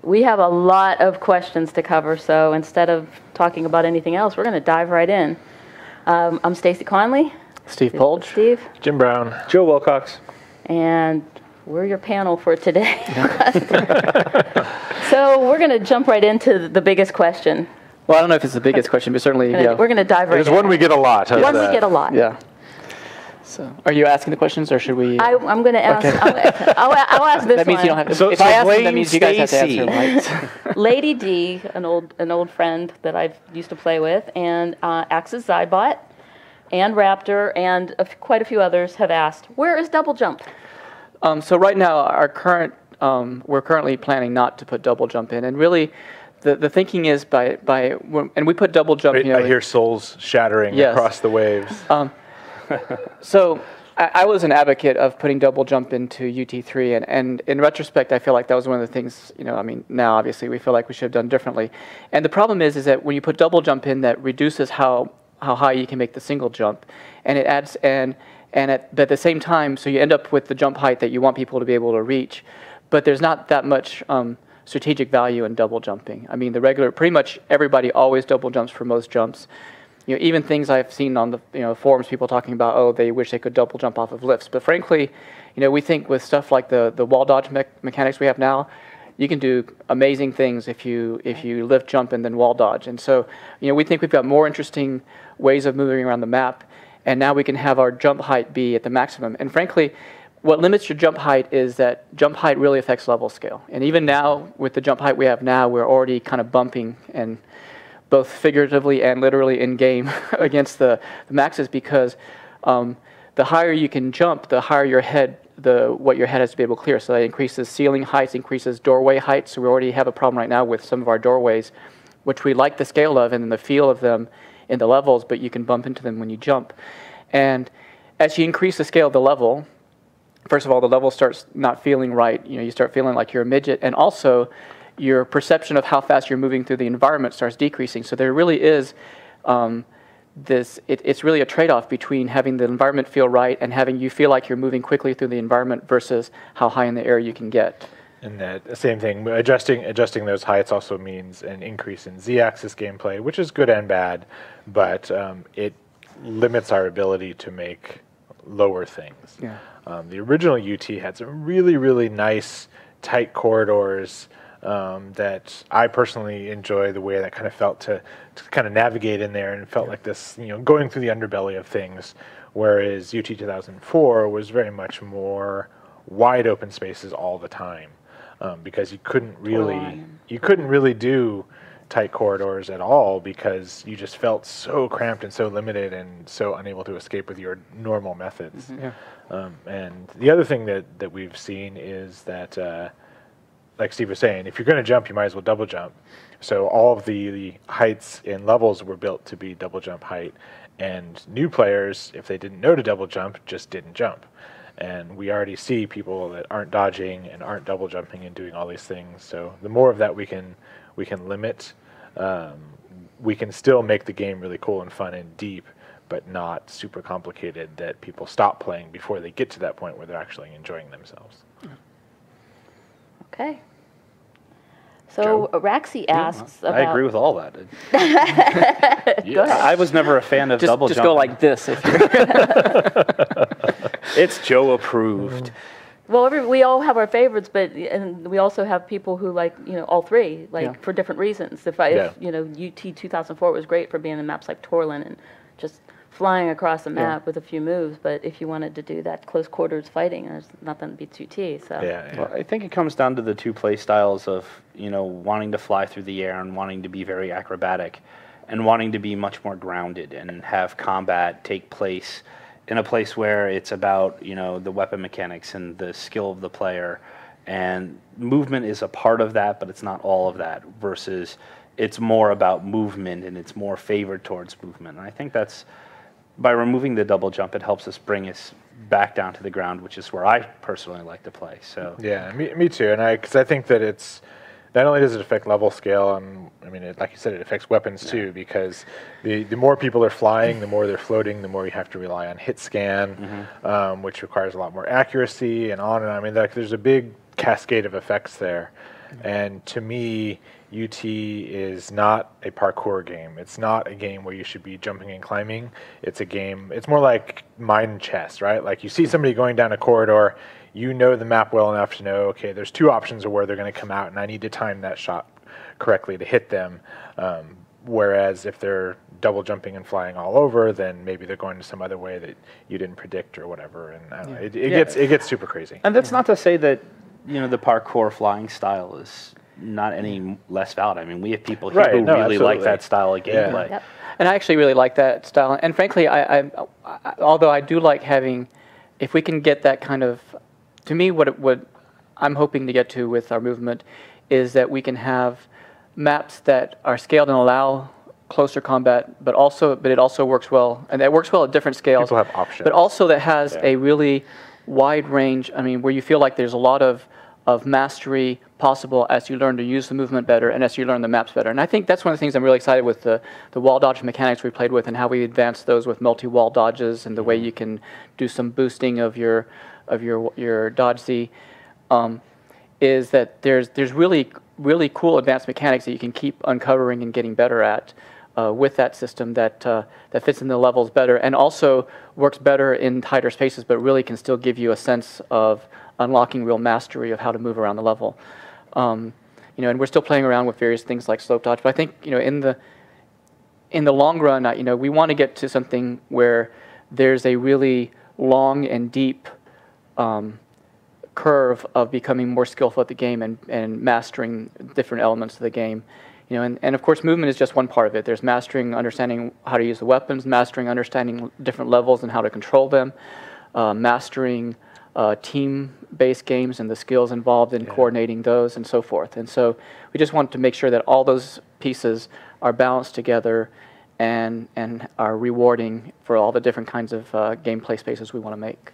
we have a lot of questions to cover, so instead of talking about anything else, we're going to dive right in. I'm Stacy Conley. Steve Polge. Steve. Jim Brown. Joe Wilcox. And we're your panel for today. So we're going to jump right into the biggest question. Well, I don't know if it's the biggest question, but certainly, We're going to dive right in. There's one we get a lot. One we get a lot. Yeah. So, are you asking the questions, or should we? I'm going to ask. Okay. I'll ask this that means one. you don't have to. So- if so I ask them, that blame means you guys have to Stacy. answer, right? Lady D, an old friend that I used to play with, and Axis Zybot, and Raptor, and quite a few others have asked, where is double jump? So right now, we're currently planning not to put double jump in, and really, the thinking is and we put double jump. I hear souls shattering across the waves. So I was an advocate of putting double jump into UT3, and in retrospect, I feel like that was one of the things, now obviously we feel like we should have done differently. And the problem is that when you put double jump in, that reduces how high you can make the single jump, and it adds, and at the same time, so you end up with the jump height that you want people to be able to reach, but there's not that much strategic value in double jumping. I mean, pretty much everybody always double jumps for most jumps. Even things I've seen on the forums, people talking about, oh, they wish they could double jump off of lifts. But frankly, we think with stuff like the wall dodge mechanics we have now, you can do amazing things if you lift, jump, and then wall dodge. And so, we think we've got more interesting ways of moving around the map, and now we can have our jump height be at the maximum. And frankly, what limits your jump height is that jump height really affects level scale. And even now, with the jump height we have now, we're already kind of bumping, and both figuratively and literally in game against the maxes, because the higher you can jump, the higher your head, what your head has to be able to clear. So that increases ceiling heights, increases doorway heights. So we already have a problem right now with some of our doorways, which we like the scale of and the feel of them in the levels, but you can bump into them when you jump. And as you increase the scale of the level, first of all, the level starts not feeling right. You start feeling like you're a midget, and also your perception of how fast you're moving through the environment starts decreasing. So there really is it's really a trade-off between having the environment feel right and having you feel like you're moving quickly through the environment versus how high in the air you can get. And that same thing, adjusting those heights also means an increase in Z-axis gameplay, which is good and bad, but it limits our ability to make lower things. Yeah. The original UT had some really, really nice, tight corridors that I personally enjoy the way that kind of felt to kind of navigate in there, and felt like this, going through the underbelly of things, whereas UT 2004 was very much more wide open spaces all the time, because you couldn't really do tight corridors at all, because you just felt so cramped and so limited and so unable to escape with your normal methods. Mm-hmm. Yeah. And the other thing that we've seen is that like Steve was saying, if you're going to jump, you might as well double jump. So all of the heights and levels were built to be double jump height, and new players, if they didn't know to double jump, just didn't jump. And we already see people that aren't dodging and aren't double jumping and doing all these things. So the more of that we can limit, we can still make the game really cool and fun and deep, but not super complicated that people stop playing before they get to that point where they're actually enjoying themselves. Okay. So Raxi asks about... I agree with all that. Go ahead. I was never a fan of double Just jumping. go like this. It's Joe approved. Well, we all have our favorites, and we also have people who like, all three, for different reasons. If UT 2004 was great for being in maps like Torlin and just flying across the map with a few moves, but if you wanted to do that close quarters fighting, there's nothing that beats UT. So Well, I think it comes down to the two play styles of wanting to fly through the air and wanting to be very acrobatic, and wanting to be much more grounded and have combat take place in a place where it's about the weapon mechanics and the skill of the player, and movement is a part of that, but it's not all of that. Versus it's more about movement and it's more favored towards movement. And I think that's by removing the double jump, it helps us bring us back down to the ground, which is where I personally like to play. So yeah, me too. And because I think that it's not only does it affect level scale, like you said, it affects weapons too, because the more people are flying, the more they're floating, the more you have to rely on hit scan, which requires a lot more accuracy and on and on. There's a big cascade of effects there. And to me, UT is not a parkour game. It's not a game where you should be jumping and climbing. It's a game, it's more like mind chess, right? Like you see somebody going down a corridor, you know the map well enough to know, okay, there's two options of where they're going to come out, and I need to time that shot correctly to hit them. Whereas if they're double jumping and flying all over, then maybe they're going to some other way that you didn't predict or whatever. And I don't know, it gets super crazy. And that's not to say that the parkour flying style is not any less valid. I mean, we have people here who really like that style of gameplay. Yep. And I actually really like that style. And frankly, although I do like having, if we can get that kind of, to me, what I'm hoping to get to with our movement is that we can have maps that are scaled and allow closer combat, but it also works well, and it works well at different scales. People have options. But also that has a really wide range, where you feel like there's a lot of mastery possible as you learn to use the movement better and as you learn the maps better. And I think that's one of the things I'm really excited with the wall dodge mechanics we played with and how we advanced those with multi-wall dodges and the way you can do some boosting of your dodge Z, is that there's really cool advanced mechanics that you can keep uncovering and getting better at with that system that fits in the levels better and also works better in tighter spaces, but really can still give you a sense of unlocking real mastery of how to move around the level. And we're still playing around with various things like slope dodge, but I think in the long run, we want to get to something where there's a really long and deep curve of becoming more skillful at the game and mastering different elements of the game. And of course movement is just one part of it. There's mastering, understanding how to use the weapons, mastering, understanding different levels and how to control them, mastering team-based games and the skills involved in coordinating those and so forth. And so we just want to make sure that all those pieces are balanced together and are rewarding for all the different kinds of gameplay spaces we want to make.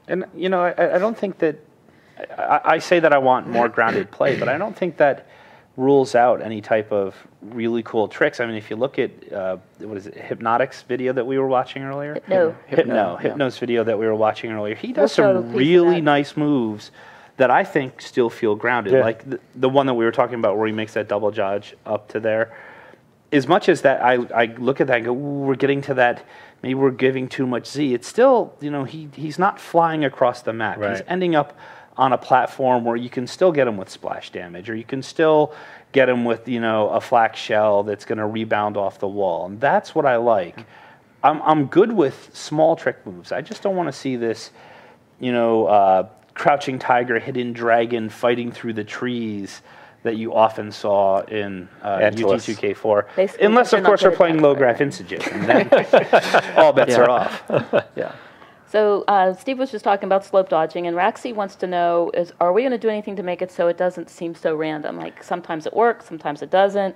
And, I don't think that, I say that I want more grounded play, but I don't think that rules out any type of really cool tricks. I mean, if you look at, Hypnotic's video that we were watching earlier? Hypno's video that we were watching earlier. He does some really nice moves that I think still feel grounded. Yeah. Like the one that we were talking about where he makes that double dodge up to there. As much as that, I look at that and go, ooh, we're getting to that, maybe we're giving too much Z. It's still, he's not flying across the map. Right. He's ending up on a platform where you can still get him with splash damage, or you can still get him with, a flak shell that's going to rebound off the wall. And that's what I like. I'm good with small trick moves. I just don't want to see this, crouching tiger, hidden dragon fighting through the trees that you often saw in UT2K4. Unless, of course, we're playing low-graph Insigit, and then all bets are off. Yeah. So Steve was just talking about slope dodging, and Raxi wants to know, are we going to do anything to make it so it doesn't seem so random? Like sometimes it works, sometimes it doesn't.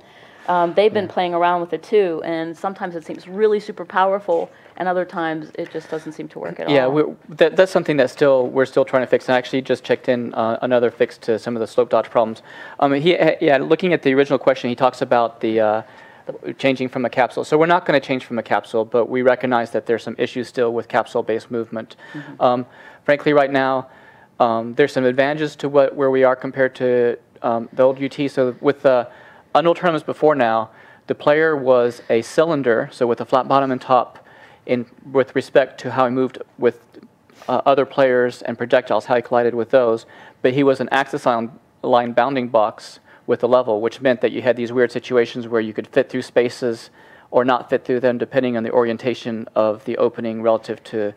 They've been playing around with it too, and sometimes it seems really super powerful, and other times it just doesn't seem to work at all. Yeah, that's something that we're still trying to fix. And I actually just checked in another fix to some of the slope dodge problems. Looking at the original question, he talks about the changing from a capsule. So we're not going to change from a capsule, but we recognize that there's some issues still with capsule-based movement. Mm-hmm. Frankly, right now, there's some advantages to where we are compared to the old UT. So with the Unreal tournaments before now, the player was a cylinder, so with a flat bottom and top, with respect to how he moved with other players and projectiles, how he collided with those, but he was an axis line bounding box with a level, which meant that you had these weird situations where you could fit through spaces or not fit through them depending on the orientation of the opening relative to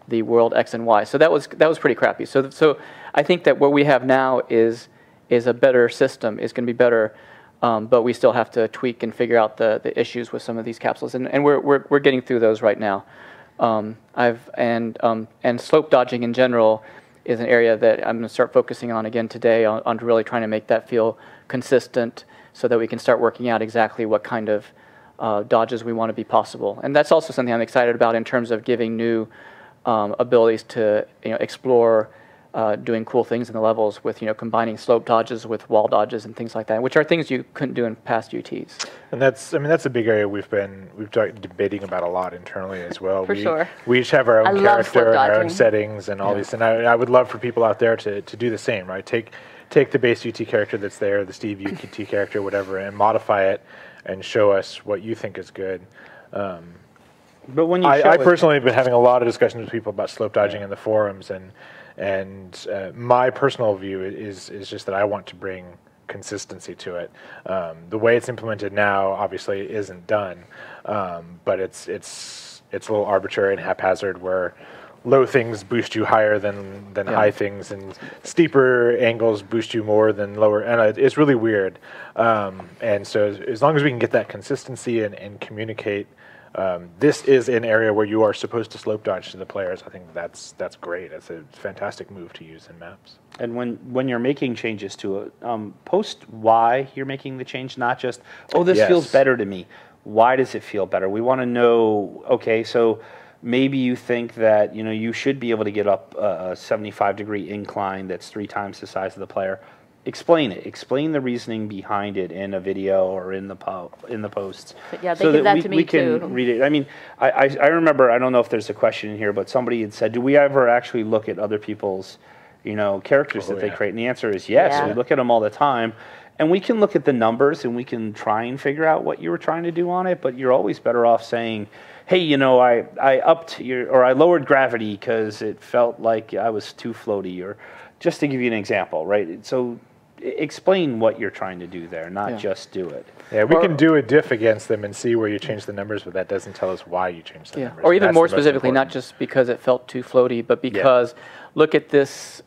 the world X and Y. So that was pretty crappy. So I think that what we have now is a better system, is going to be better, but we still have to tweak and figure out the issues with some of these capsules, and we're getting through those right now. And slope dodging in general is an area that I'm going to start focusing on again today on really trying to make that feel consistent so that we can start working out exactly what kind of dodges we want to be possible. And that's also something I'm excited about in terms of giving new abilities to explore doing cool things in the levels with combining slope dodges with wall dodges and things like that, which are things you couldn't do in past UTs. And that's a big area we've started debating about a lot internally as well. For sure. We each have our own character and our own settings and all these. And I would love for people out there to do the same, right? take the base UT character that's there, the Steve UT character, whatever, and modify it and show us what you think is good. But when you I personally have been having a lot of discussions with people about slope dodging in the forums, and my personal view is just that I want to bring consistency to it. The way it's implemented now obviously isn't done, but it's a little arbitrary and haphazard, where low things boost you higher than high things, and steeper angles boost you more than lower, and it's really weird. And so as long as we can get that consistency and communicate, this is an area where you are supposed to slope dodge to the players, I think that's great. It's a fantastic move to use in maps. And when you're making changes to it, post why you're making the change, not just, oh, this feels better to me. Why does it feel better? We want to know, okay, so maybe you think that you should be able to get up a 75-degree incline that's 3 times the size of the player. Explain it. Explain the reasoning behind it in a video or in the posts. Yeah, they give that to me we can read it. I mean, I remember, I don't know if there's a question in here, but somebody had said, do we ever actually look at other people's characters that they create? And the answer is yes. Yeah. We look at them all the time. And we can look at the numbers and we can try and figure out what you were trying to do on it, but you're always better off saying, hey, I upped or I lowered gravity because it felt like I was too floaty, or just to give you an example, right? So explain what you're trying to do there, not just do it. Yeah, we can do a diff against them and see where you change the numbers, but that doesn't tell us why you changed the numbers. Or even more specifically, not just because it felt too floaty, but because look at this,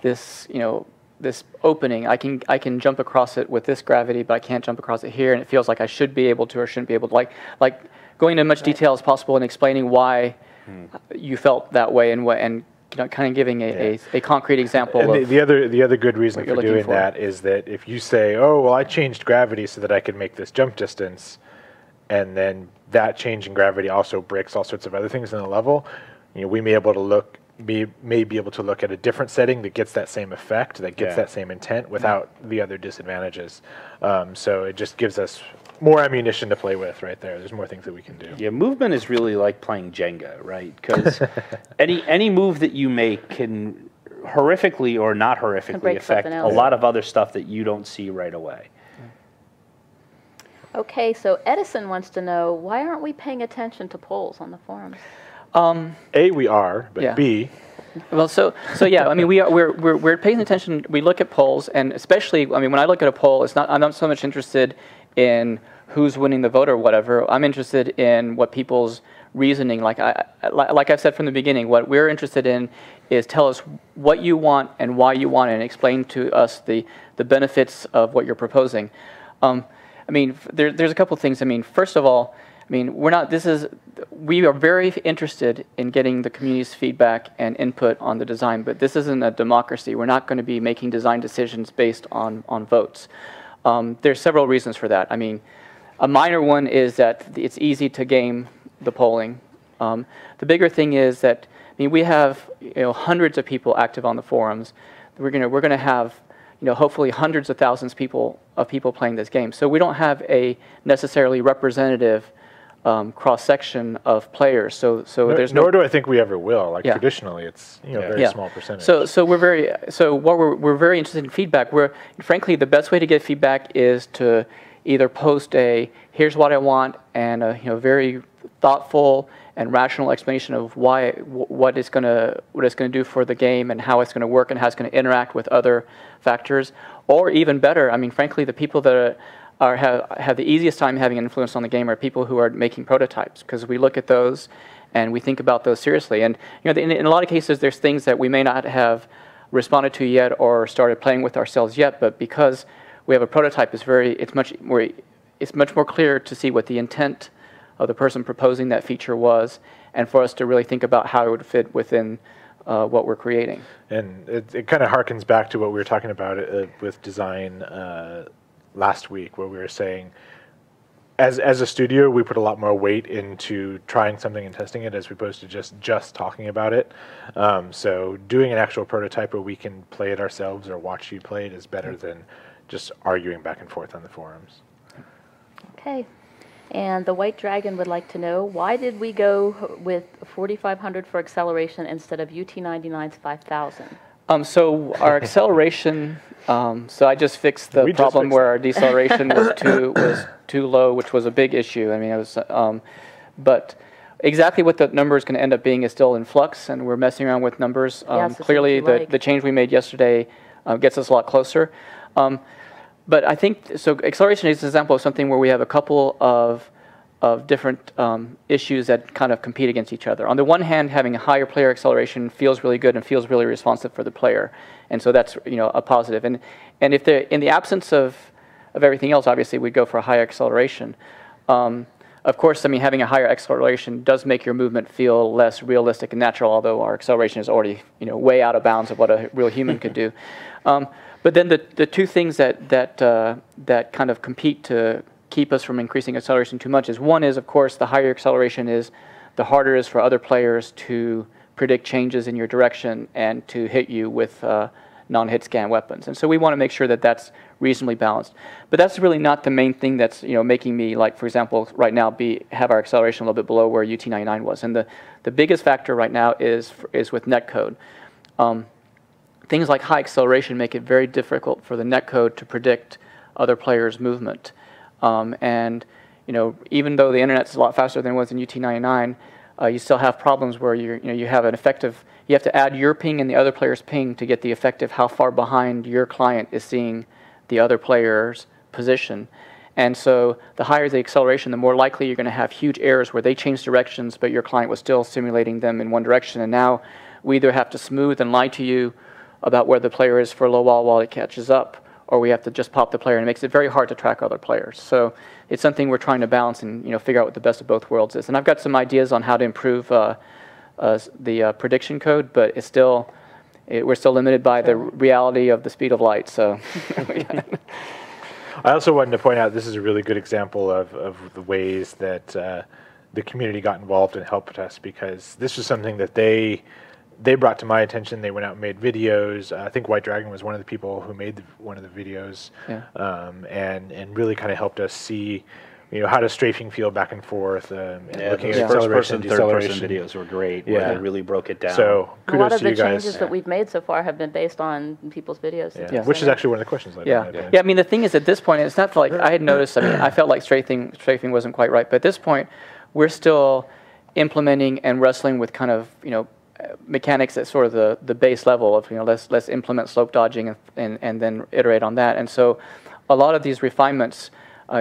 this opening. I can jump across it with this gravity, but I can't jump across it here, and it feels like I should be able to or shouldn't be able to. Like going into as much detail as possible and explaining why you felt that way, and kind of giving a concrete example. And of the other good reason for doing that is that if you say, oh, well, I changed gravity so that I could make this jump distance, and then that change in gravity also breaks all sorts of other things in the level, we may be able to look at a different setting that gets that same effect, that gets that same intent without the other disadvantages. So it just gives us more ammunition to play with right there. There's more things that we can do. Yeah, movement is really like playing Jenga, right? Because any move that you make can horrifically or not horrifically affect a lot of other stuff that you don't see right away. Okay, so Edison wants to know, why aren't we paying attention to polls on the forums? A, we are, but B. Well, so yeah. I mean, we're paying attention. We look at polls, and especially, I mean, when I look at a poll, I'm not so much interested in who's winning the vote or whatever. I'm interested in what people's reasoning. Like I've said from the beginning, what we're interested in is tell us what you want and why you want it, and explain to us the benefits of what you're proposing. I mean, there's a couple things. I mean, first of all, I mean, we are very interested in getting the community's feedback and input on the design, but this isn't a democracy. We're not going to be making design decisions based on votes. There's several reasons for that. I mean, a minor one is that it's easy to game the polling. The bigger thing is that, I mean, we have hundreds of people active on the forums. We're going to have hopefully hundreds of thousands of people playing this game. So we don't have a necessarily representative cross-section of players. So there's nor do I think we ever will. Like traditionally, it's a very small percentage. So we're very interested in feedback. Frankly, the best way to get feedback is to either post a here's what I want and a very thoughtful and rational explanation of what it's going to do for the game and how it's going to work and how it's going to interact with other factors. Or even better, I mean, frankly, the people that have the easiest time having an influence on the game are people who are making prototypes, because we look at those and we think about those seriously. And in a lot of cases, there's things that we may not have responded to yet or started playing with ourselves yet, but because we have a prototype, it's much more clear to see what the intent of the person proposing that feature was, and for us to really think about how it would fit within what we're creating. And it kind of harkens back to what we were talking about with design last week, where we were saying, as a studio, we put a lot more weight into trying something and testing it as opposed to just talking about it. So doing an actual prototype where we can play it ourselves or watch you play it is better than just arguing back and forth on the forums. Okay. And the White Dragon would like to know, why did we go with 4,500 for acceleration instead of UT99's 5,000? So our acceleration. So I just fixed the problem where our deceleration was too low, which was a big issue. I mean, it was, but exactly what the number is going to end up being is still in flux, and we're messing around with numbers. Clearly, the change we made yesterday gets us a lot closer. But I think so. Acceleration is an example of something where we have a couple of different issues that kind of compete against each other. On the one hand, having a higher player acceleration feels really good and feels really responsive for the player, and so that's a positive. And if in the absence of everything else, obviously we'd go for a higher acceleration. Of course, I mean, having a higher acceleration does make your movement feel less realistic and natural, although our acceleration is already way out of bounds of what a real human could do. But then the two things that kind of compete to keep us from increasing acceleration too much is, one is, of course, the higher acceleration is, the harder it is for other players to predict changes in your direction and to hit you with non-hit scan weapons. And so we want to make sure that that's reasonably balanced. But that's really not the main thing that's making me, like, for example, right now have our acceleration a little bit below where UT99 was. And the biggest factor right now is with netcode. Things like high acceleration make it very difficult for the netcode to predict other players' movement. And even though the internet's a lot faster than it was in UT99, you still have problems where you have an effective. You have to add your ping and the other player's ping to get the effective how far behind your client is seeing the other player's position. And so the higher the acceleration, the more likely you're going to have huge errors where they change directions, but your client was still simulating them in one direction. And now we either have to smooth and lie to you about where the player is for a little while it catches up, or we have to just pop the player, and it makes it very hard to track other players. So it's something we're trying to balance and figure out what the best of both worlds is. And I've got some ideas on how to improve the prediction code, but it's still we're still limited by the reality of the speed of light. So I also wanted to point out this is a really good example of the ways that the community got involved and helped us, because this was something that they brought to my attention. They went out and made videos. I think White Dragon was one of the people who made one of the videos, and really kind of helped us see, how does strafing feel back and forth, and looking at acceleration, deceleration. Third-person videos were great. Where they really broke it down. So kudos a lot of to you the guys. changes that we've made so far have been based on people's videos. Which is actually one of the questions. Yeah. I mean, the thing is, at this point, it's not like I had noticed. I mean, I felt like strafing wasn't quite right, but at this point, we're still implementing and wrestling with kind of mechanics at sort of the base level of let's implement slope dodging and then iterate on that. And so a lot of these refinements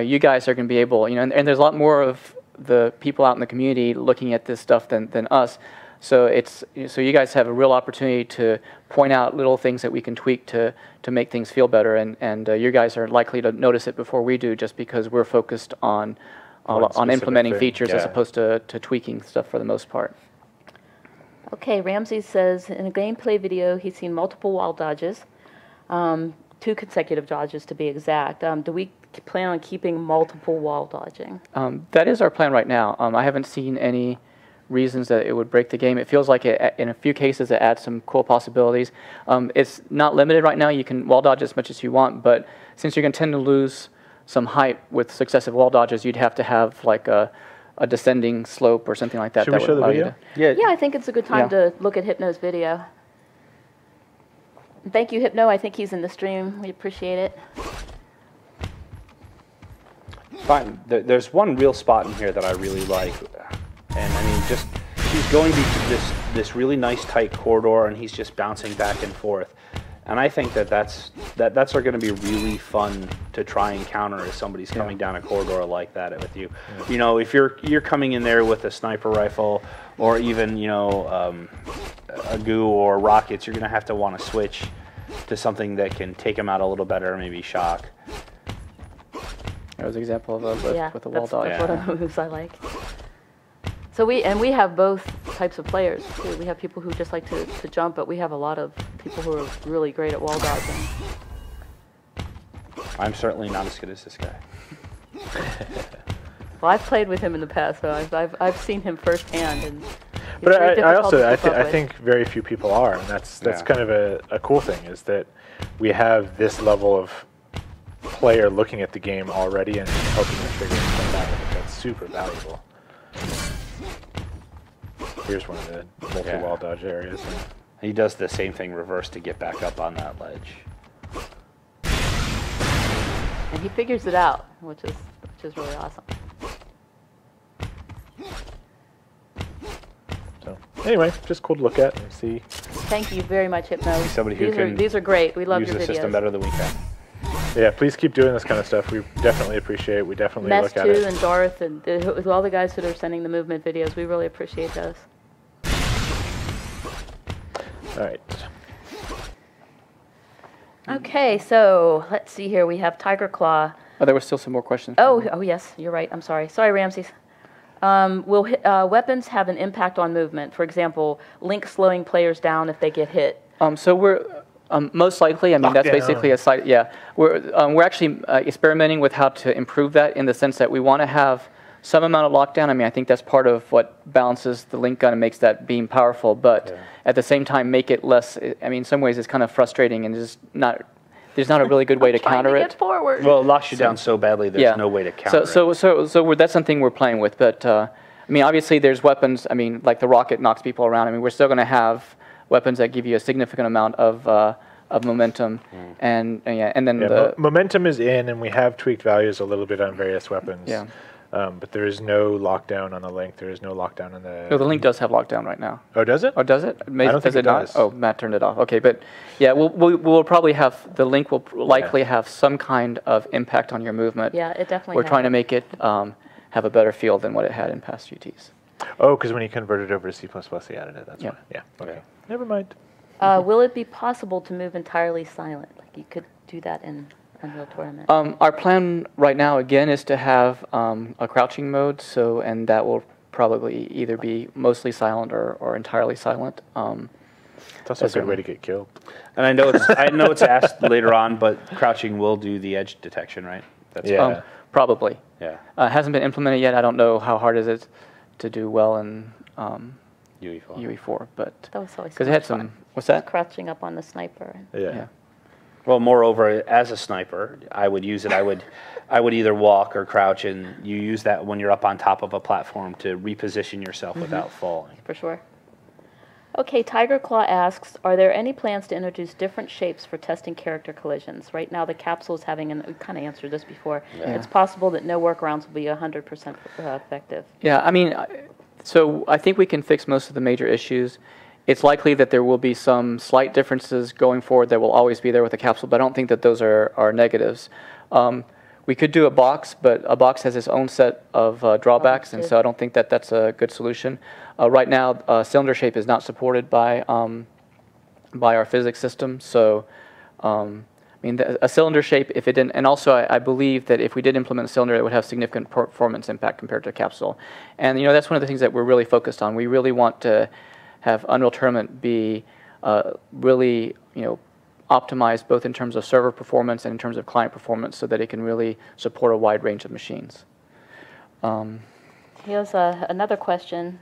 you guys are going to be able, and there's a lot more of the people out in the community looking at this stuff than us. So you guys have a real opportunity to point out little things that we can tweak to make things feel better, and you guys are likely to notice it before we do, just because we're focused on implementing features as opposed to tweaking stuff for the most part. Okay, Ramsey says in a gameplay video he's seen multiple wall dodges, 2 consecutive dodges to be exact. Do we plan on keeping multiple wall dodging? That is our plan right now. I haven't seen any reasons that it would break the game. It feels like in a few cases it adds some cool possibilities. It's not limited right now. You can wall dodge as much as you want, but since you're going to tend to lose some height with successive wall dodges, you'd have to have like a descending slope or something like that. Should we show the video? Yeah, I think it's a good time to look at Hypno's video. Thank you, Hypno. I think he's in the stream. We appreciate it. Fine. There's one real spot in here that I really like, and I mean, just he's going to this really nice tight corridor, and he's just bouncing back and forth. And I think that's going to be really fun to try and counter if somebody's coming down a corridor like that with you. Yeah. If you're coming in there with a sniper rifle or even a GU or rockets, you're going to have to want to switch to something that can take them out a little better, maybe shock. That was an example of with a wall dodge. That's one of the moves I like. So we have both types of players too. We have people who just like to jump, but we have a lot of people who are really great at wall dodging. I'm certainly not as good as this guy. Well, I've played with him in the past, so I've seen him firsthand, and but I think very few people are, and that's kind of a cool thing, is that we have this level of player looking at the game already and helping them figure stuff out. I think that's super valuable. Here's one of the multi-wall dodge areas. He does the same thing reverse to get back up on that ledge. And he figures it out, which is really awesome. So anyway, just cool to look at and see. Thank you very much, Hypno. Somebody who can These are great. We love use your the videos. system better than we can. Yeah, please keep doing this kind of stuff. We definitely appreciate it. We definitely Mess look at too, it. and Darth, and all the guys that are sending the movement videos. We really appreciate those. All right. Okay, so let's see here. We have Tiger Claw. Oh, there were still some more questions. Oh, yes, you're right. I'm sorry. Sorry, Ramses. Will weapons have an impact on movement? For example, Link slowing players down if they get hit. So we're most likely. I mean, that's basically a side. Yeah, we're actually experimenting with how to improve that in the sense that we want to have some amount of lockdown. I mean, I think that's part of what balances the Link gun and makes that beam powerful. But at the same time, make it less. I mean, in some ways, it's kind of frustrating and just not. There's not a really good way to counter it. Get forward. Well, it locks you down so badly. There's no way to counter it. So that's something we're playing with. But I mean, obviously, there's weapons. I mean, like the rocket knocks people around. I mean, we're still going to have weapons that give you a significant amount of momentum, and then momentum is in, and we have tweaked values a little bit on various weapons. Yeah. But there is no lockdown on the Link. There is no lockdown on the. No, the Link does have lockdown right now. Oh, does it? Oh, does it? I don't think it does. Oh, Matt turned it off. Okay, but yeah, we'll probably have the Link will likely have some kind of impact on your movement. Yeah, it definitely. We're trying to make it have a better feel than what it had in past UTs. Oh, because when you converted over to C++, he added it. That's why. Yeah. Okay. Never mind. Will it be possible to move entirely silent? Like you could do that in Unreal Tournament. Our plan right now, again, is to have a crouching mode, and that will probably either be mostly silent or entirely silent. It's also a good way to get killed. And I know it's asked later on, but crouching will do the edge detection, right? That's probably. Yeah. It hasn't been implemented yet. I don't know how hard is it to do well in UE4, but that was always because it had some. What's that? Crouching up on the sniper. Yeah. Well, moreover, as a sniper, I would use it. I would either walk or crouch, and you use that when you're up on top of a platform to reposition yourself without falling. For sure. Okay, Tiger Claw asks, are there any plans to introduce different shapes for testing character collisions? Right now, the capsule is having, we kind of answered this before, it's possible that no workarounds will be 100% effective. Yeah, I mean, so I think we can fix most of the major issues. It's likely that there will be some slight differences going forward that will always be there with the capsule, but I don't think that those are negatives. We could do a box, but a box has its own set of drawbacks, and so I don't think that that's a good solution. Right now, cylinder shape is not supported by our physics system, so I mean, a cylinder shape, if it didn't, and also I believe that if we did implement a cylinder, it would have significant performance impact compared to a capsule. And that's one of the things that we're really focused on. We really want to have Unreal Tournament be really, optimized both in terms of server performance and in terms of client performance, so that it can really support a wide range of machines. Here's another question.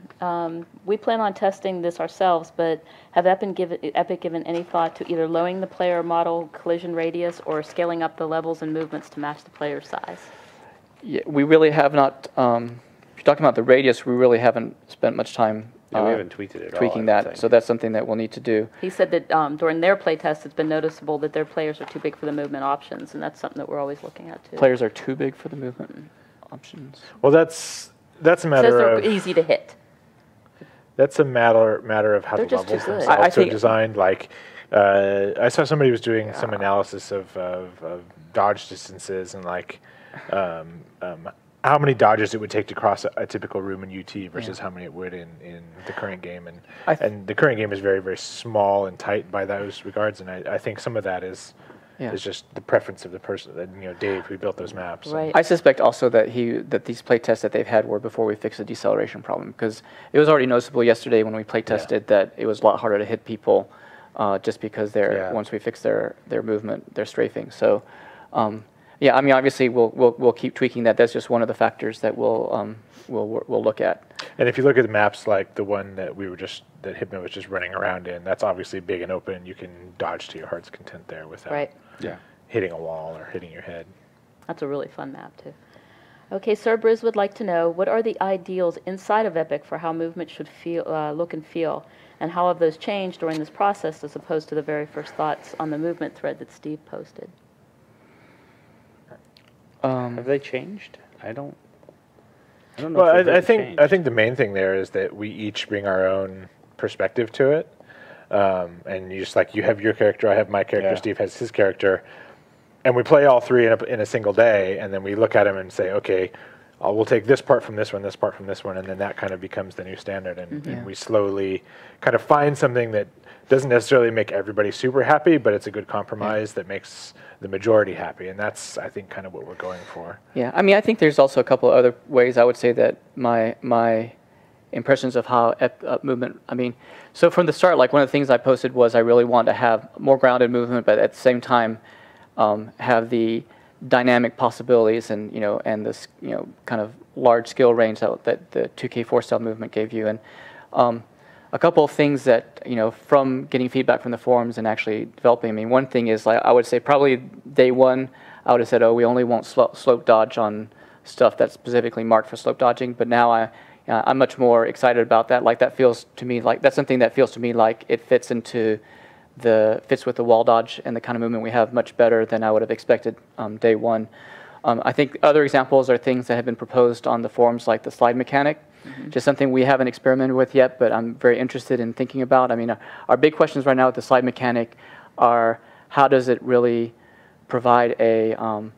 We plan on testing this ourselves, but have Epic given any thought to either lowering the player model collision radius or scaling up the levels and movements to match the player size? Yeah, we really have not. If you're talking about the radius, we really haven't spent much time. We haven't tweaked it at all. Tweaking that, so that's something that we'll need to do. He said that during their playtest, it's been noticeable that their players are too big for the movement options, and that's something that we're always looking at too. Players are too big for the movement options. Well, that's a matter they're of easy to hit. That's a matter of how They're the just levels too good. themselves are designed. Like I saw somebody was doing some analysis of dodge distances and like how many dodges it would take to cross a typical room in UT versus how many it would in the current game, and the current game is very, very small and tight by those regards, and I think some of that is just the preference of the person, Dave, who built those maps. Right. I suspect also that these play tests that they've had were before we fixed the deceleration problem, because it was already noticeable yesterday when we play tested that it was a lot harder to hit people just because once we fixed their movement, their strafing. So. Yeah, I mean, obviously, we'll keep tweaking that. That's just one of the factors that we'll look at. And if you look at the maps, like the one that that Hypno was just running around in, that's obviously big and open. You can dodge to your heart's content there without hitting a wall or hitting your head. That's a really fun map too. Okay, Sir Briz would like to know, what are the ideals inside of Epic for how movement should feel, look and feel, and how have those changed during this process as opposed to the very first thoughts on the movement thread that Steve posted? Have they changed? I don't know. Well, I think the main thing there is that we each bring our own perspective to it, and you have your character, I have my character, Steve has his character, and we play all three in a single day, and then we look at them and say, okay, we'll take this part from this one, this part from this one, and then that kind of becomes the new standard, and we slowly kind of find something that doesn't necessarily make everybody super happy, but it's a good compromise that makes the majority happy, and that's, I think, kind of what we're going for. Yeah, I mean, I think there's also a couple of other ways I would say that my impressions of how movement, I mean, so from the start, like one of the things I posted was I really want to have more grounded movement, but at the same time have the dynamic possibilities and and this kind of large skill range that the 2K4 style movement gave you. And a couple of things that from getting feedback from the forums and actually developing. I mean, one thing is I would say probably day one I would have said, oh, we only want slope dodge on stuff that's specifically marked for slope dodging. But now I'm much more excited about that. Like that feels to me like that's something that feels to me like it fits with the wall dodge and the kind of movement we have much better than I would have expected day one. I think other examples are things that have been proposed on the forums, like the slide mechanic, just something we haven't experimented with yet, but I'm very interested in thinking about. I mean, our big questions right now with the slide mechanic are how does it really provide a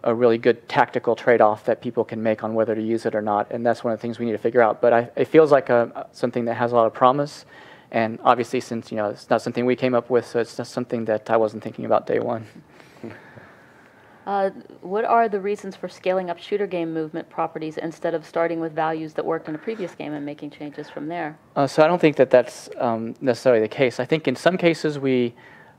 really good tactical trade-off that people can make on whether to use it or not, and that's one of the things we need to figure out. But it feels like something that has a lot of promise. And obviously, since it's not something we came up with, so it's just something that I wasn't thinking about day one. What are the reasons for scaling up shooter game movement properties instead of starting with values that worked in a previous game and making changes from there? So I don't think that that's necessarily the case. I think in some cases we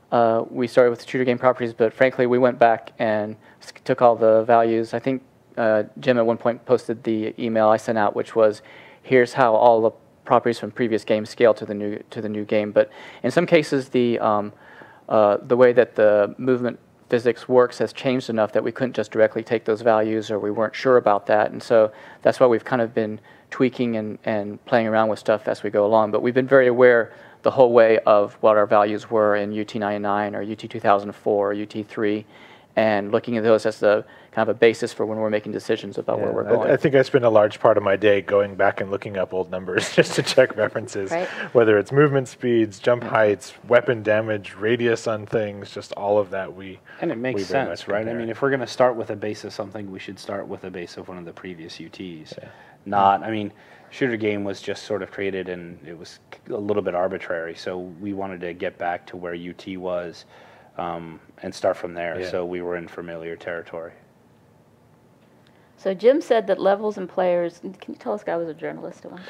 started with shooter game properties, but frankly we went back and took all the values. I think Jim at one point posted the email I sent out, which was, here's how all the properties from previous games scale to the new game. But in some cases the way that the movement physics works has changed enough that we couldn't just directly take those values, or we weren't sure about that, and so that's why we've kind of been tweaking and playing around with stuff as we go along. But we've been very aware the whole way of what our values were in UT99 or UT 2004 or UT3, and looking at those as the kind of a basis for when we're making decisions about where we're going. I think I spend a large part of my day going back and looking up old numbers just to check references, whether it's movement speeds, jump heights, weapon damage, radius on things, just all of that And it makes sense, right? I mean, if we're going to start with a base of something, we should start with a base of one of the previous UTs. I mean, shooter game was just sort of created and it was a little bit arbitrary, so we wanted to get back to where UT was and start from there, so we were in familiar territory. So Jim said that levels and players, can you tell this guy was a journalist at one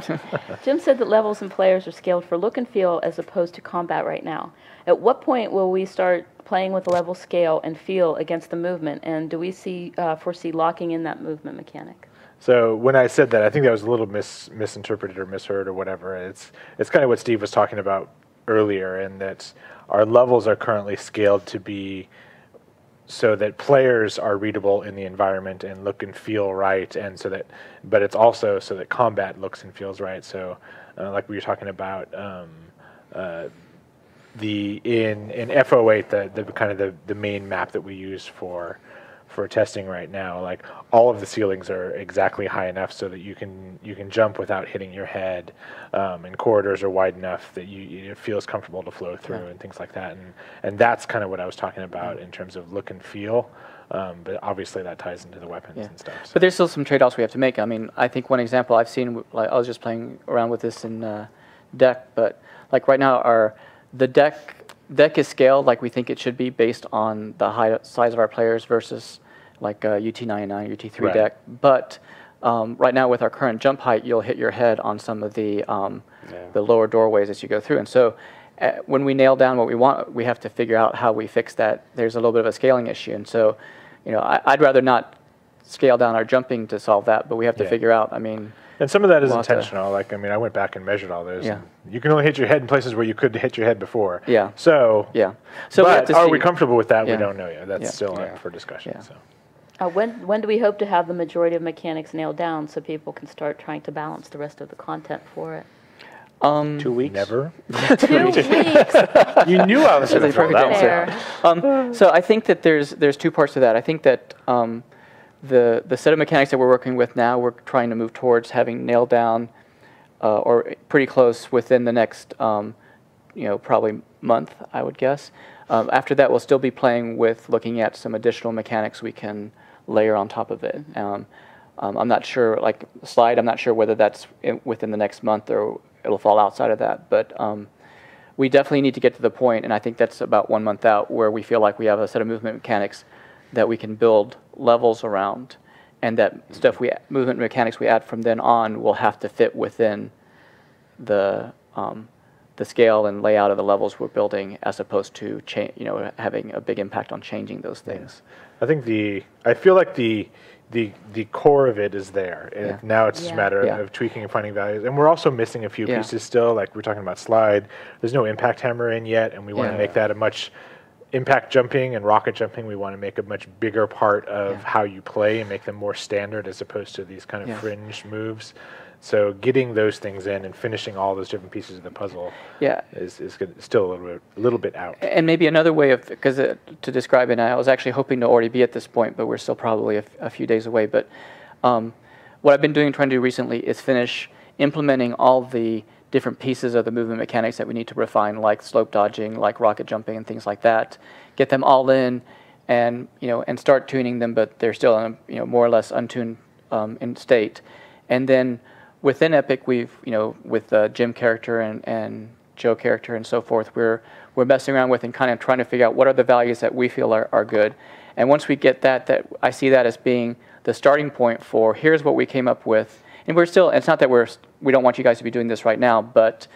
time? Jim said that levels and players are scaled for look and feel as opposed to combat right now. At what point will we start playing with the level scale and feel against the movement, and do we foresee locking in that movement mechanic? So when I said that, I think that was a little misinterpreted or misheard or whatever. It's kind of what Steve was talking about earlier, in that our levels are currently scaled to be so that players are readable in the environment and look and feel right, and but it's also so that combat looks and feels right. So, like we were talking about, in FO8, the kind of the main map that we use for testing right now, like all of the ceilings are exactly high enough so that you can jump without hitting your head, and corridors are wide enough that it feels comfortable to flow through and things like that, and that's kind of what I was talking about in terms of look and feel, but obviously that ties into the weapons and stuff. So. But there's still some trade-offs we have to make. I mean, I think one example I've seen, like I was just playing around with this in deck, but like right now the deck is scaled like we think it should be based on the size of our players versus like UT99, UT3 deck. But right now with our current jump height, you'll hit your head on some of the lower doorways as you go through. And so when we nail down what we want, we have to figure out how we fix that. There's a little bit of a scaling issue. And so, I'd rather not scale down our jumping to solve that, but we have to figure out, I mean... And some of that is intentional. Like, I mean, I went back and measured all those. You can only hit your head in places where you could hit your head before. So, so but are we comfortable with that? We don't know yet. That's still up for discussion. So. When do we hope to have the majority of mechanics nailed down so people can start trying to balance the rest of the content for it? 2 weeks? Never. 2 weeks. You knew I was going to throw that Fair. one out. So I think that there's two parts to that. I think that the set of mechanics that we're working with now, we're trying to move towards having nailed down or pretty close within the next, probably month, I would guess. After that, we'll still be playing with looking at some additional mechanics we can layer on top of it. I'm not sure, like Slide, I'm not sure whether that's within the next month or it'll fall outside of that. But we definitely need to get to the point, and I think that's about 1 month out, where we feel like we have a set of movement mechanics that we can build levels around, and that movement mechanics we add from then on will have to fit within the scale and layout of the levels we're building, as opposed to having a big impact on changing those things. Yeah. I feel like the core of it is there. And now it's just a matter of tweaking and finding values. And we're also missing a few pieces still. Like we're talking about Slide. There's no impact hammer in yet, and we want to make that a much impact jumping and rocket jumping. We want to make a much bigger part of how you play and make them more standard as opposed to these kind of fringe moves. So getting those things in and finishing all those different pieces of the puzzle is still a little bit out. And maybe another way of, because to describe it, I was actually hoping to already be at this point, but we're still probably a few days away. But what I've been trying to do recently is finish implementing all the different pieces of the movement mechanics that we need to refine, like slope dodging, like rocket jumping, and things like that. Get them all in, and start tuning them, but they're still more or less untuned in state. And then within Epic, we've with Jim character and Joe character and so forth, we're messing around with and kind of trying to figure out what are the values that we feel are good. And once we get that I see that as being the starting point for here's what we came up with. And it's not that we don't want you guys to be doing this right now, but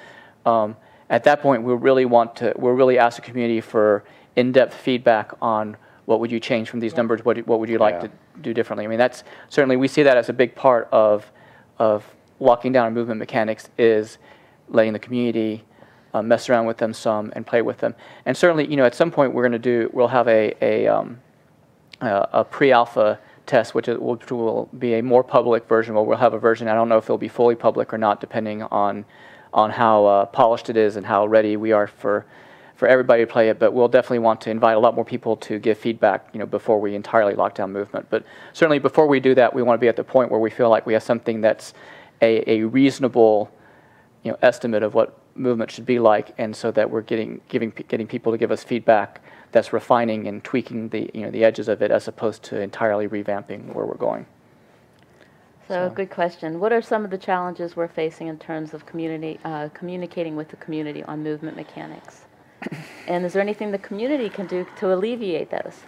at that point we'll really ask the community for in-depth feedback on what would you change from these numbers, what would you like to do differently. I mean, that's certainly, we see that as a big part of locking down our movement mechanics, is letting the community mess around with them some and play with them. And certainly, at some point we'll have a pre-alpha test, which will be a more public version. We'll have a version, I don't know if it'll be fully public or not, depending on how polished it is and how ready we are for everybody to play it, but we'll definitely want to invite a lot more people to give feedback, before we entirely lock down movement. But certainly before we do that, we want to be at the point where we feel like we have something that's a reasonable, estimate of what movement should be like, and so that we're getting people to give us feedback that's refining and tweaking the edges of it, as opposed to entirely revamping where we're going. So good question. What are some of the challenges we're facing in terms of communicating with the community on movement mechanics? And is there anything the community can do to alleviate those?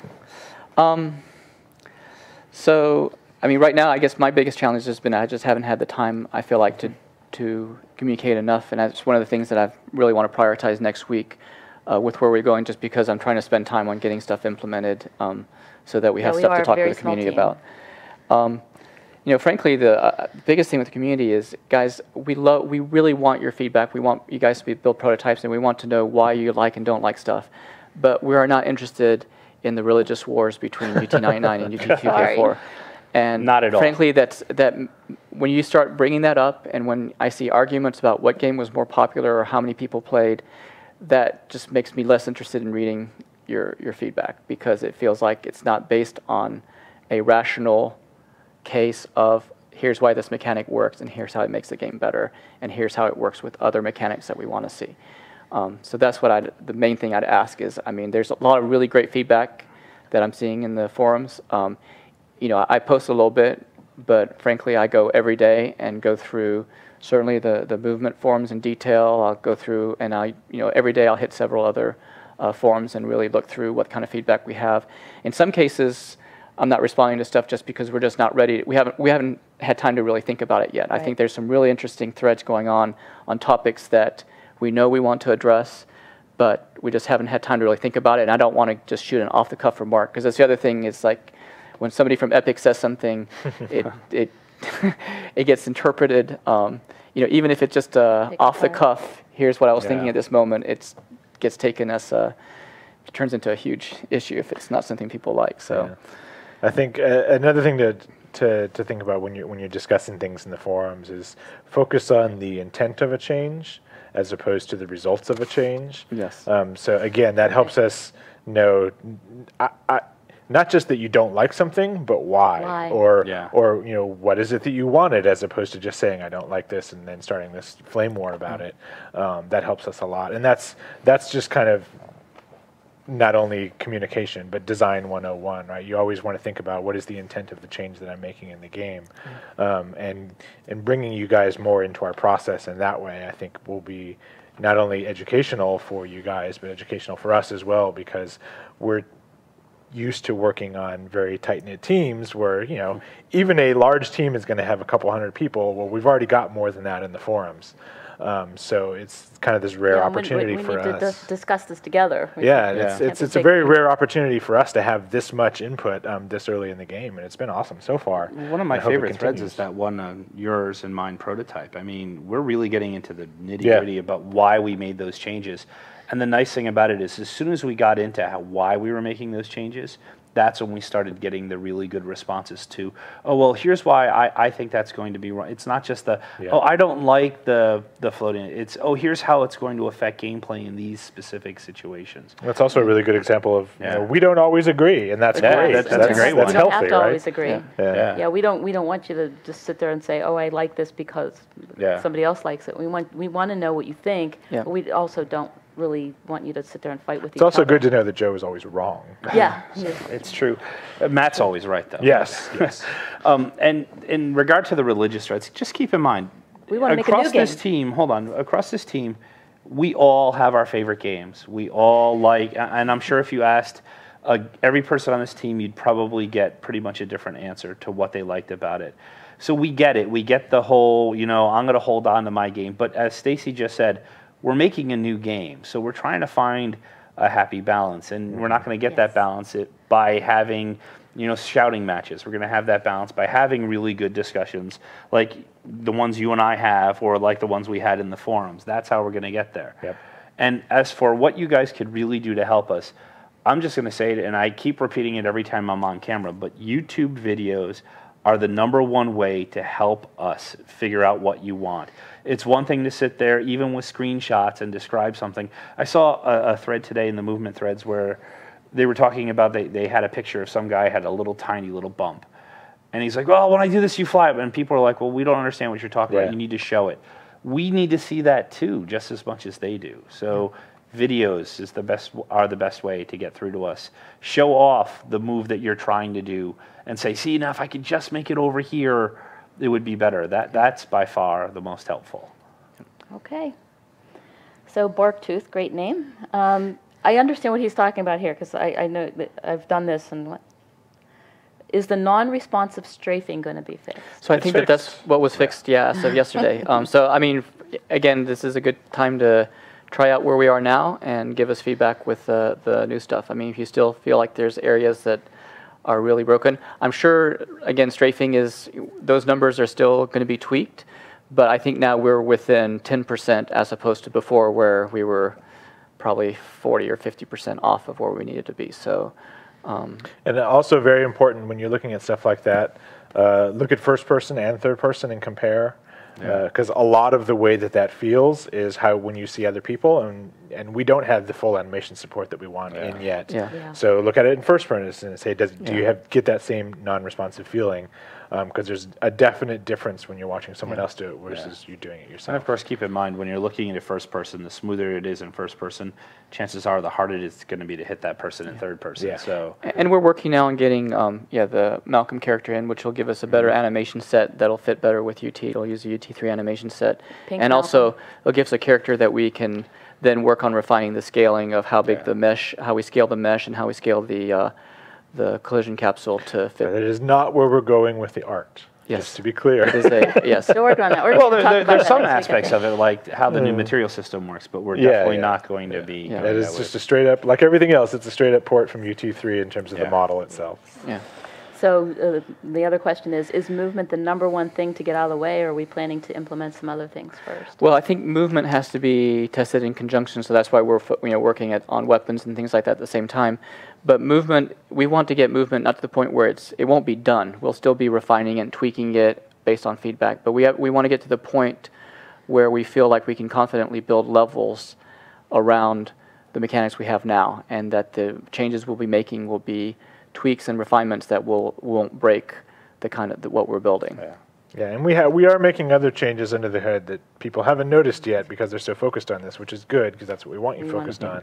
So, right now, I guess my biggest challenge has been I just haven't had the time, I feel like, to communicate enough, and that's one of the things that I really want to prioritize next week with where we're going, just because I'm trying to spend time on getting stuff implemented so that we have stuff to talk to the community about. Frankly, the biggest thing with the community is, guys, we really want your feedback. We want you guys to build prototypes, and we want to know why you like and don't like stuff. But we are not interested in the religious wars between UT99 and UT2K4. And not at all. Frankly, that when you start bringing that up, and when I see arguments about what game was more popular or how many people played, that just makes me less interested in reading your feedback, because it feels like it's not based on a rational case of here's why this mechanic works, and here's how it makes the game better, and here's how it works with other mechanics that we want to see. So that's the main thing I'd ask is, there's a lot of really great feedback that I'm seeing in the forums. I post a little bit, but frankly, I go every day and go through certainly the movement forums in detail. I'll go through, and every day I'll hit several other forums and really look through what kind of feedback we have. In some cases, I'm not responding to stuff just because we're just not ready. We haven't had time to really think about it yet. Right. I think there's some really interesting threads going on topics that we know we want to address, but we just haven't had time to really think about it. And I don't want to just shoot an off-the-cuff remark, because that's the other thing is, like, when somebody from Epic says something, it gets interpreted. Even if it's just off the cuff, here's what I was thinking at this moment. It gets taken as it turns into a huge issue if it's not something people like. So, I think another thing to think about when you're discussing things in the forums is focus on the intent of a change as opposed to the results of a change. Yes. So again, that helps us know not just that you don't like something, but why. Or what is it that you wanted, as opposed to just saying I don't like this and then starting this flame war about it. That helps us a lot, and that's just kind of not only communication, but design 101, right? You always want to think about what is the intent of the change that I'm making in the game, and bringing you guys more into our process in that way, I think will be not only educational for you guys, but educational for us as well, because we're used to working on very tight-knit teams where, even a large team is going to have a couple hundred people. Well, we've already got more than that in the forums. So it's kind of this rare opportunity for us. We need to discuss this together. It's a very rare opportunity for us to have this much input this early in the game, and it's been awesome so far. One of my favorite threads is that one, yours and mine prototype. I mean, we're really getting into the nitty-gritty about why we made those changes. And the nice thing about it is, as soon as we got into why we were making those changes, that's when we started getting the really good responses to, oh, well, here's why I think that's going to be wrong. It's not just oh, I don't like the floating. It's, oh, here's how it's going to affect gameplay in these specific situations. That's also a really good example of, we don't always agree, and that's great. That's a great one. We don't have to always agree. We don't want you to just sit there and say, oh, I like this because somebody else likes it. We want to know what you think, but we also don't really want you to sit there and fight with each other. It's also good to know that Joe is always wrong. Yeah. It's true. Matt's always right, though. Yes. And in regard to the religious threads, just keep in mind, we want to make a new game. Across this team, we all have our favorite games. We all like, and I'm sure if you asked every person on this team, you'd probably get pretty much a different answer to what they liked about it. So we get it. We get the whole, I'm going to hold on to my game. But as Stacy just said, we're making a new game, so we're trying to find a happy balance, and we're not going to get that balance by having, shouting matches. We're going to have that balance by having really good discussions, like the ones you and I have, or like the ones we had in the forums. That's how we're going to get there. Yep. And as for what you guys could really do to help us, I'm just going to say it, and I keep repeating it every time I'm on camera, but YouTube videos are the #1 way to help us figure out what you want. It's one thing to sit there, even with screenshots, and describe something. I saw a thread today in the movement threads where they were talking about they had a picture of some guy had a tiny little bump. And he's like, well, when I do this, you fly. And people are like, well, we don't understand what you're talking about. You need to show it. We need to see that too, just as much as they do. So videos are the best way to get through to us. Show off the move that you're trying to do and say, see, now if I could just make it over here, it would be better. That's by far the most helpful. Okay. So Barktooth, great name. I understand what he's talking about here, because I know that I've done this. And is the non-responsive strafing going to be fixed? So I think that's what was fixed, as of yesterday. So, I mean, again, this is a good time to try out where we are now and give us feedback with the new stuff. I mean, if you still feel like there's areas that are really broken, I'm sure, again, strafing those numbers are still going to be tweaked, but I think now we're within 10% as opposed to before, where we were probably 40 or 50% off of where we needed to be. So, and also very important when you're looking at stuff like that, look at first person and third person and compare. Because a lot of the way that feels is how when you see other people, and we don't have the full animation support that we want in yet. So look at it in first person and say, do you get that same non-responsive feeling? Because there's a definite difference when you're watching someone else do it versus you doing it yourself. And of course, keep in mind, when you're looking into first person, the smoother it is in first person, chances are the harder it's going to be to hit that person in third person. So, and we're working now on getting the Malcolm character in, which will give us a better animation set that'll fit better with UT. It'll use a UT3 animation set. And also, it'll give us a character that we can then work on refining the scaling of how big the mesh, how we scale the mesh, and how we scale the collision capsule to fit. But it is not where we're going with the art. Yes. Just to be clear. It is yes. Still working on that. Well, there's some aspects of it, like how the new material system works, but we're definitely not going to be. That is just a straight up, like everything else, it's a straight up port from UT3 in terms of the model itself. So the other question is movement the number one thing to get out of the way, or are we planning to implement some other things first? Well, I think movement has to be tested in conjunction, so that's why we're working on weapons and things like that at the same time. But movement, we want to get movement not to the point where it won't be done. We'll still be refining it and tweaking it based on feedback. But we want to get to the point where we feel like we can confidently build levels around the mechanics we have now, and that the changes we'll be making will be tweaks and refinements that won't break the kind of what we're building. Yeah, and we are making other changes under the hood that people haven't noticed yet because they're so focused on this, which is good because that's what we want you focused on.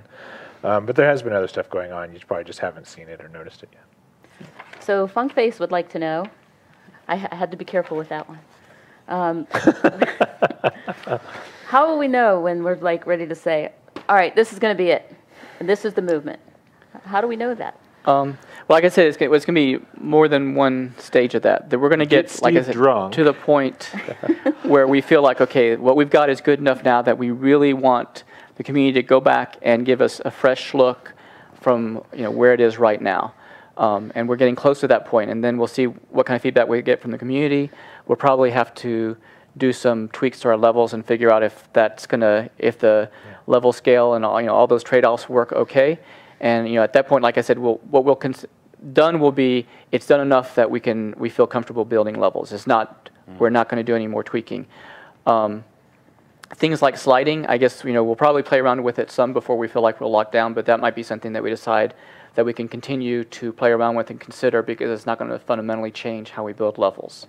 But there has been other stuff going on. You probably just haven't seen it or noticed it yet. So Funkface would like to know. I had to be careful with that one. How will we know when we're like ready to say, all right, this is going to be it, and this is the movement? How do we know that? Well, like I said, it's going to be more than one stage of that. That we're going to get, like I said, to the point where we feel like, okay, what we've got is good enough now that we really want the community to go back and give us a fresh look from where it is right now. And we're getting close to that point, and then we'll see what kind of feedback we get from the community. We'll probably have to do some tweaks to our levels and figure out if if the level scale and all those trade-offs work okay. And at that point, like I said, done will be it's done enough that we feel comfortable building levels. It's not we're not going to do any more tweaking. Things like sliding, I guess we'll probably play around with it some before we feel like we're locked down, but that might be something that we decide that we can continue to play around with and consider because it's not going to fundamentally change how we build levels.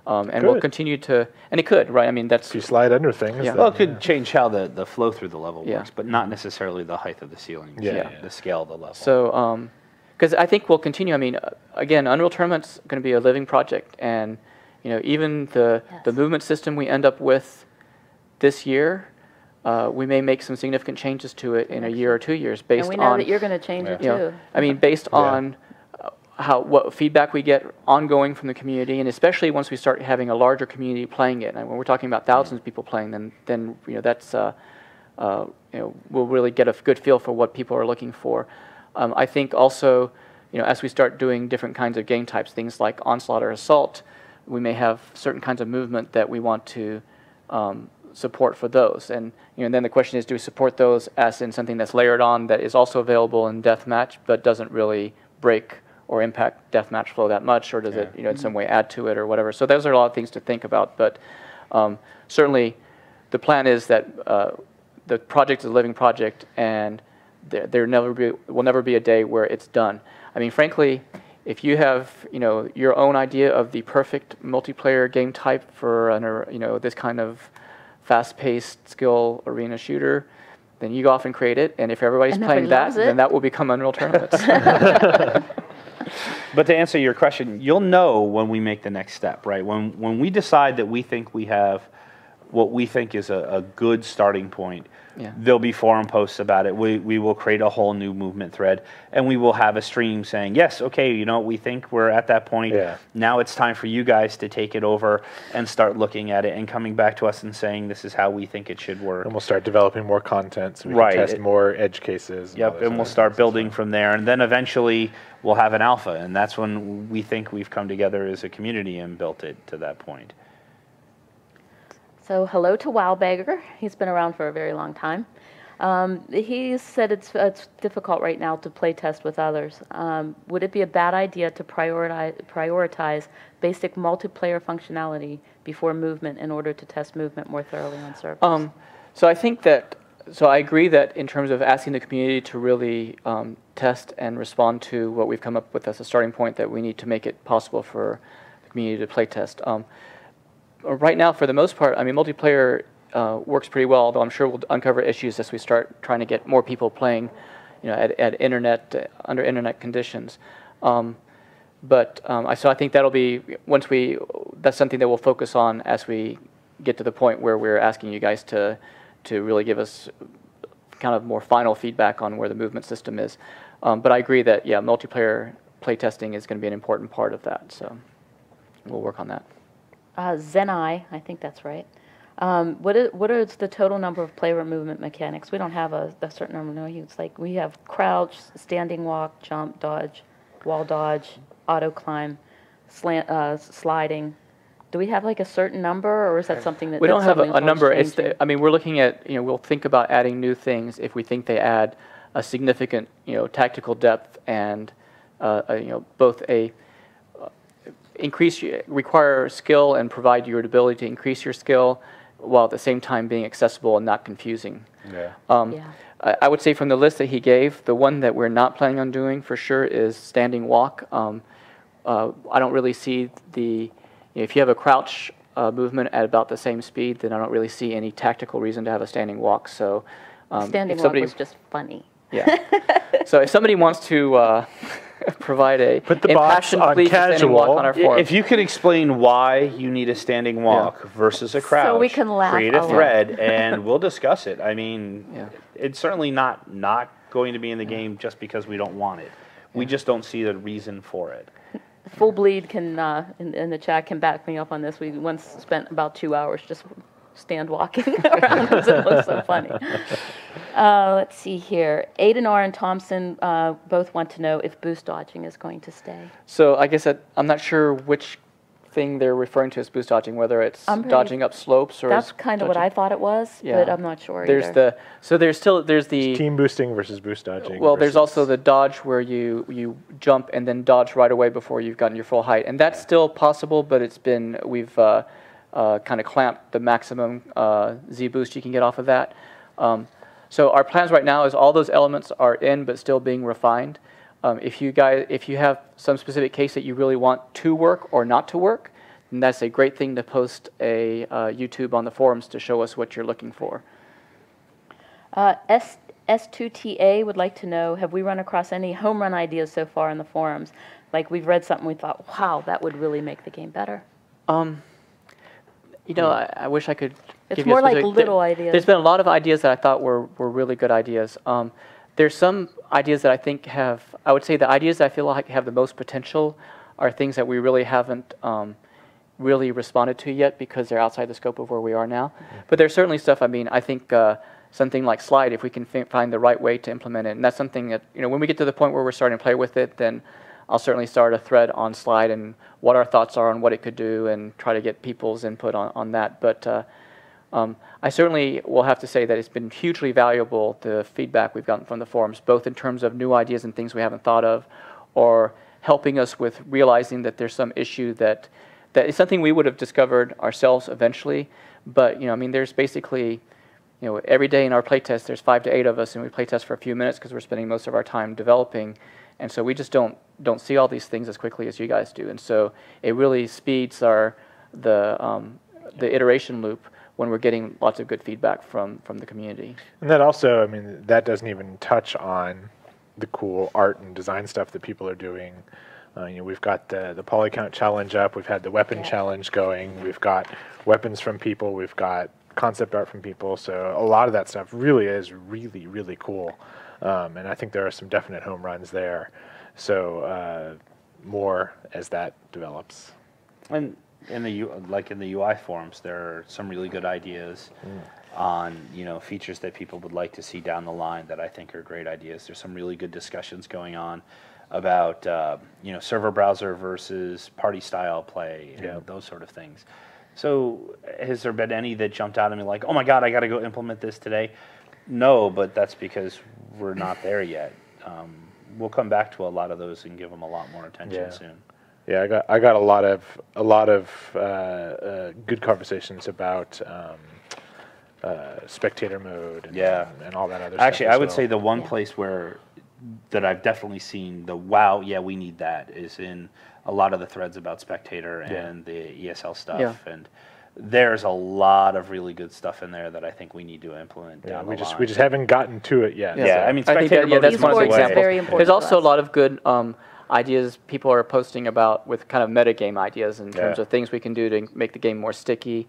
And we'll continue to, and it could, right? I mean, that's... If you slide under things. Yeah. Well, it could change how the flow through the level works, but not necessarily the height of the ceiling, the scale of the level. So, because I think we'll continue. I mean, again, Unreal Tournament's going to be a living project, and even the movement system we end up with this year, we may make some significant changes to it in a year or 2 years based on... And we know that you're going to change it too. I mean, based on what feedback we get ongoing from the community, and especially once we start having a larger community playing it. And when we're talking about thousands of people playing, then that's we'll really get a good feel for what people are looking for. I think also, as we start doing different kinds of game types, things like Onslaught or Assault, we may have certain kinds of movement that we want to support for those. And then the question is, do we support those as in something that's layered on that is also available in Deathmatch but doesn't really break or impact Deathmatch flow that much, or does it in some way add to it or whatever? So those are a lot of things to think about, but certainly the plan is that the project is a living project, and there will never be a day where it's done. I mean, frankly, if you have your own idea of the perfect multiplayer game type for this kind of fast-paced skill arena shooter, then you go off and create it, and if everybody's playing that, then that will become Unreal Tournaments. But to answer your question, you'll know when we make the next step, right? When we decide that we think we have what we think is a good starting point, there'll be forum posts about it. We will create a whole new movement thread, and we will have a stream saying, yes, okay, we think we're at that point. Now it's time for you guys to take it over and start looking at it and coming back to us and saying, this is how we think it should work. And we'll start developing more content so we can test more edge cases. And we'll start building from there. And then eventually we'll have an alpha, and that's when we think we've come together as a community and built it to that point. So hello to Wowbagger. He's been around for a very long time. He said it's difficult right now to play test with others. Would it be a bad idea to prioritize basic multiplayer functionality before movement in order to test movement more thoroughly on servers? So I agree that in terms of asking the community to really test and respond to what we've come up with as a starting point, that we need to make it possible for the community to play test. Right now, for the most part, I mean, multiplayer works pretty well, although I'm sure we'll uncover issues as we start trying to get more people playing, at internet, under internet conditions. So I think that'll be, that's something that we'll focus on as we get to the point where we're asking you guys to really give us kind of more final feedback on where the movement system is. But I agree that, multiplayer playtesting is going to be an important part of that, so we'll work on that. Zenai, I think that's right. What is the total number of player movement mechanics? We don't have a certain number. No, it's like we have crouch, standing walk, jump, dodge, wall dodge, auto climb. sliding. Do we have like a certain number, or is that something that we don't that's have a something number? that's changing? I mean, we're looking at, we'll think about adding new things if we think they add a significant, tactical depth and, both require skill and provide your ability to increase your skill, while at the same time being accessible and not confusing. Yeah. I would say from the list that he gave, the one that we're not planning on doing for sure is standing walk. I don't really see if you have a crouch movement at about the same speed, then I don't really see any tactical reason to have a standing walk. So, standing walk was just funny. Yeah. So if somebody wants to provide a put the box on standing walk on our forum. If you can explain why you need a standing walk versus a crouch, so we can laugh. Create a thread, and we'll discuss it. I mean, it's certainly not going to be in the game just because we don't want it. We just don't see the reason for it. Full Bleed can in the chat can back me up on this. We once spent about 2 hours just stand walking around because it looks so funny. Let's see here. Adenar and Thompson both want to know if boost dodging is going to stay. So I guess I'm not sure which thing they're referring to as boost dodging, whether it's dodging up slopes or that's kind of what I thought it was, but I'm not sure. There's the team boosting versus boost dodging. Well, there's also the dodge where you jump and then dodge right away before you've gotten your full height, and that's still possible, but we've kind of clamped the maximum Z boost you can get off of that. So our plans right now is all those elements are in, but still being refined. If you have some specific case that you really want to work or not to work, then that's a great thing to post a YouTube on the forums to show us what you're looking for. S2TA would like to know, have we run across any home run ideas so far in the forums? Like we've read something we thought, wow, that would really make the game better. I wish I could give you more a like specific, little ideas. There's been a lot of ideas that I thought were really good ideas. There's some ideas that I think I would say the ideas that I feel like have the most potential are things that we really haven't really responded to yet because they're outside the scope of where we are now. Mm-hmm. But there's certainly stuff, I think something like Slide, if we can find the right way to implement it. And that's something that, when we get to the point where we're starting to play with it, then I'll certainly start a thread on Slide and what our thoughts are on what it could do and try to get people's input on that. But I certainly will have to say that it's been hugely valuable, the feedback we've gotten from the forums, both in terms of new ideas and things we haven't thought of, or helping us with realizing that there's some issue that is something we would have discovered ourselves eventually. But, there's basically, every day in our playtest, there's 5 to 8 of us, and we playtest for a few minutes because we're spending most of our time developing. And so we just don't see all these things as quickly as you guys do. And so it really speeds the iteration loop when we're getting lots of good feedback from the community. And that also, that doesn't even touch on the cool art and design stuff that people are doing. We've got the poly count challenge up. We've had the weapon challenge going. We've got weapons from people. We've got concept art from people. So a lot of that stuff really is really, really cool. And I think there are some definite home runs there. So more as that develops. And in the UI forums, there are some really good ideas on features that people would like to see down the line that I think are great ideas. There's some really good discussions going on about server browser versus party style play and those sort of things. So has there been any that jumped out at me like, oh my God, I got to go implement this today? No, but that's because we're not there yet. We'll come back to a lot of those and give them a lot more attention soon. Yeah, I got a lot of good conversations about spectator mode and all that other stuff. Actually, I would say the one place that I've definitely seen the wow, we need that is in a lot of the threads about spectator and the ESL stuff. Yeah. And there's a lot of really good stuff in there that I think we need to implement down the line. We just haven't gotten to it yet. Yeah, I spectator mode that's one of the examples. Very important. There's also a lot of good ideas people are posting about with kind of metagame ideas in terms of things we can do to make the game more sticky.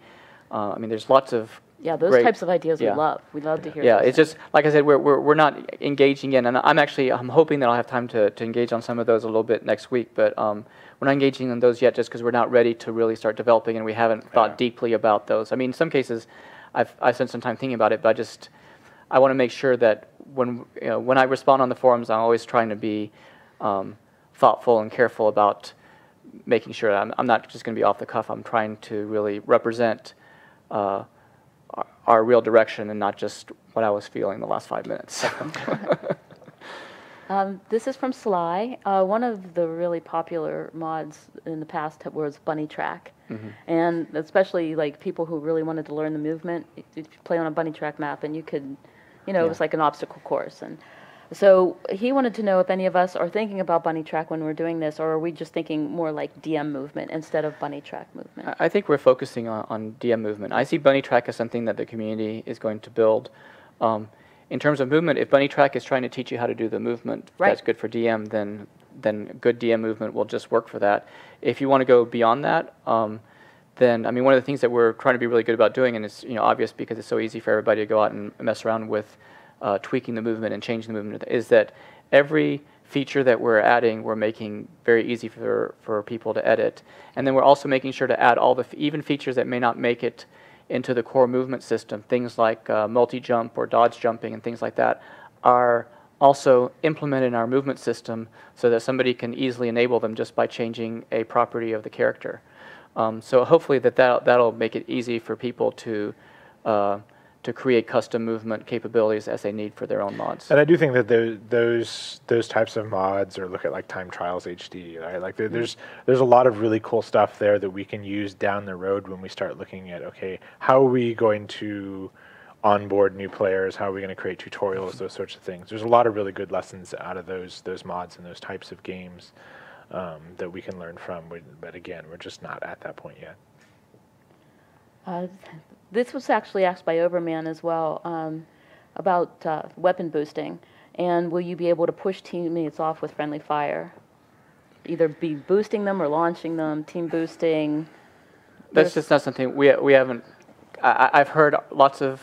There's lots of those types of ideas we love. We love to hear. Yeah, it's just like I said, we're not engaging in, and I'm hoping that I'll have time to engage on some of those a little bit next week. But we're not engaging in those yet, just because we're not ready to really start developing, and we haven't thought deeply about those. In some cases, I've spent some time thinking about it, but I want to make sure that when I respond on the forums, I'm always trying to be thoughtful and careful about making sure I'm not just going to be off the cuff. I'm trying to really represent our real direction and not just what I was feeling the last 5 minutes. This is from Sly. One of the really popular mods in the past was Bunny Track. And especially like people who really wanted to learn the movement, you play on a Bunny Track map and you could, it was like an obstacle course. And so he wanted to know if any of us are thinking about Bunny Track when we're doing this, or are we just thinking more like DM movement instead of Bunny Track movement? I think we're focusing on DM movement. I see Bunny Track as something that the community is going to build. In terms of movement, if Bunny Track is trying to teach you how to do the movement that's good for DM, then good DM movement will just work for that. If you want to go beyond that, then I mean, one of the things that we're trying to be really good about doing, and it's obvious because it's so easy for everybody to go out and mess around with tweaking the movement and changing the movement, is that every feature that we're adding, we're making very easy for people to edit, and then we're also making sure to add all the even features that may not make it into the core movement system, things like multi-jump or dodge jumping and things like that, are also implemented in our movement system so that somebody can easily enable them just by changing a property of the character. So hopefully that'll make it easy for people to create custom movement capabilities as they need for their own mods. And I do think that those types of mods, or look at like Time Trials HD, right? Like there's a lot of really cool stuff there that we can use down the road when we start looking at, okay, how are we going to onboard new players? How are we going to create tutorials? Those sorts of things. There's a lot of really good lessons out of those mods and those types of games that we can learn from. But again, we're just not at that point yet. This was actually asked by Overman as well about weapon boosting, and will you be able to push teammates off with friendly fire? Either be boosting them or launching them, team boosting. That's just not something we haven't. I've heard lots of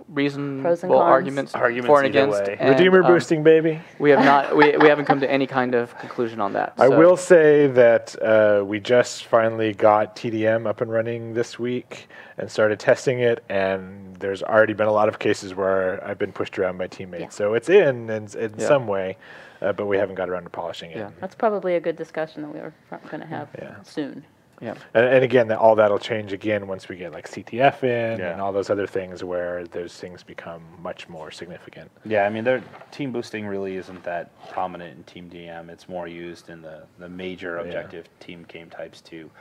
reasonable arguments for and against. Redeemer boosting, baby. We have not. We haven't come to any kind of conclusion on that. I will say that we just finally got TDM up and running this week and started testing it, and there's already been a lot of cases where I've been pushed around by teammates. Yeah. So it's in some way, but we haven't got around to polishing it. Yeah. That's probably a good discussion that we are going to have soon. Yeah, and again, all that'll change again once we get like CTF in and all those other things where those things become much more significant. Yeah, I mean, team boosting really isn't that prominent in Team DM. It's more used in the major objective team game types to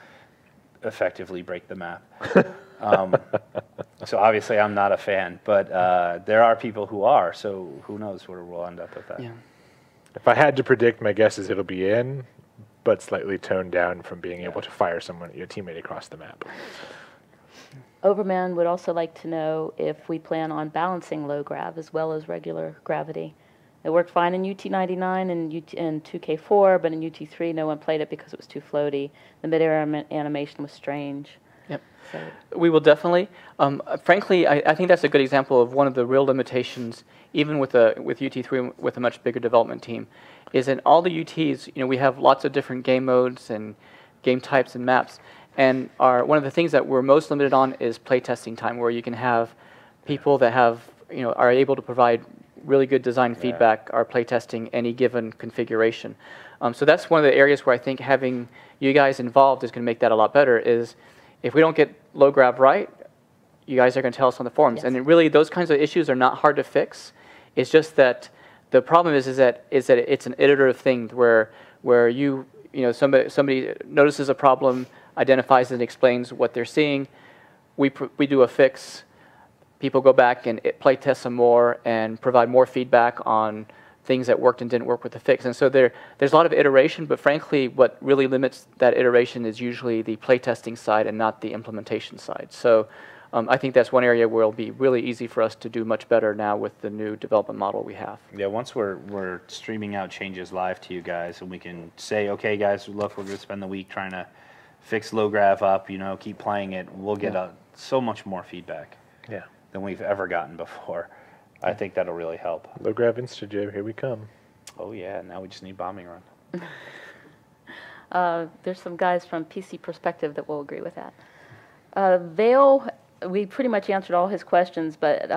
effectively break the map. So obviously, I'm not a fan, but there are people who are. So who knows where we'll end up with that? Yeah. If I had to predict, my guess is it'll be in, but slightly toned down from being able to fire your teammate across the map. Overman would also like to know if we plan on balancing low grav as well as regular gravity. It worked fine in UT99 and 2K4, but in UT3 no one played it because it was too floaty. The mid-air animation was strange. Yep. So. We will definitely. Frankly, I think that's a good example of one of the real limitations, even with UT3 with a much bigger development team, is in all the UTs, we have lots of different game modes and game types and maps. And one of the things that we're most limited on is playtesting time, where you can have people that are able to provide really good design feedback are playtesting any given configuration. So that's one of the areas where I think having you guys involved is going to make that a lot better. Is if we don't get low grav right, you guys are going to tell us on the forums. Yes. And really, those kinds of issues are not hard to fix. It's just that the problem is that it's an iterative thing where somebody notices a problem, identifies and explains what they're seeing. We do a fix. People go back and play test some more and provide more feedback on things that worked and didn't work with the fix. And so there's a lot of iteration, but frankly, what really limits that iteration is usually the playtesting side and not the implementation side. So I think that's one area where it'll be really easy for us to do much better now with the new development model we have. Yeah, once we're streaming out changes live to you guys, and we can say, okay, guys, look, we're going to spend the week trying to fix low grav up, keep playing it. We'll get so much more feedback than we've ever gotten before. I think that'll really help. Low grav Instajab, here we come. Oh yeah, now we just need bombing run. There's some guys from PC Perspective that will agree with that. Vale, we pretty much answered all his questions, but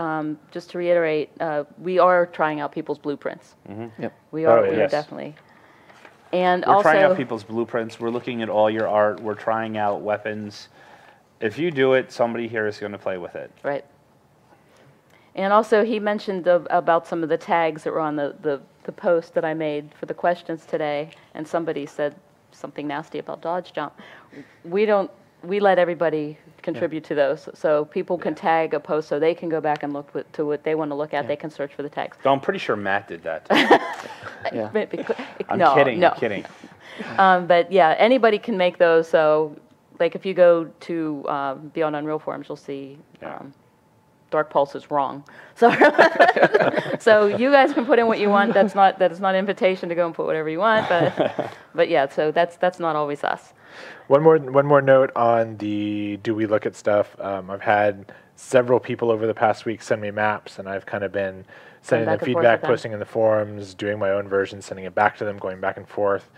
just to reiterate, we are trying out people's blueprints. Mm-hmm. Yep. We are definitely. And we're also, trying out people's blueprints. We're looking at all your art. We're trying out weapons. If you do it, somebody here is going to play with it. right. And also, he mentioned about some of the tags that were on the post that I made for the questions today, and somebody said something nasty about dodge jump. We let everybody contribute to those, so people can tag a post so they can go back and look to what they want to look at. They can search for the tags. So I'm pretty sure Matt did that. Yeah. I'm No, kidding. no. I'm kidding. But yeah, anybody can make those. So, like if you go to Beyond Unreal forums, you'll see Dark Pulse is wrong. So, so you guys can put in what you want. That is not an invitation to go and put whatever you want. But yeah, so that's not always us. One more note on the do we look at stuff. I've had several people over the past week send me maps, and I've kind of been sending them feedback, posting in the forums, doing my own version, sending it back to them, going back and forth.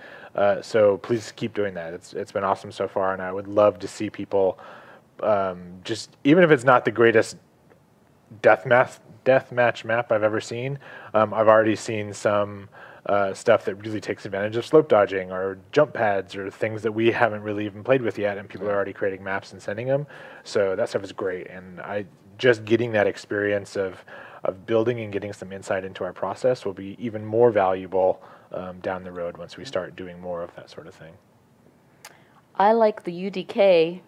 So please keep doing that. It's been awesome so far, and I would love to see people just, even if it's not the greatest deathmatch map I've ever seen. I've already seen some stuff that really takes advantage of slope dodging or jump pads or things that we haven't really even played with yet, and people are already creating maps and sending them. So that stuff is great, and just getting that experience of building and getting some insight into our process will be even more valuable down the road once we start doing more of that sort of thing. I like the UDK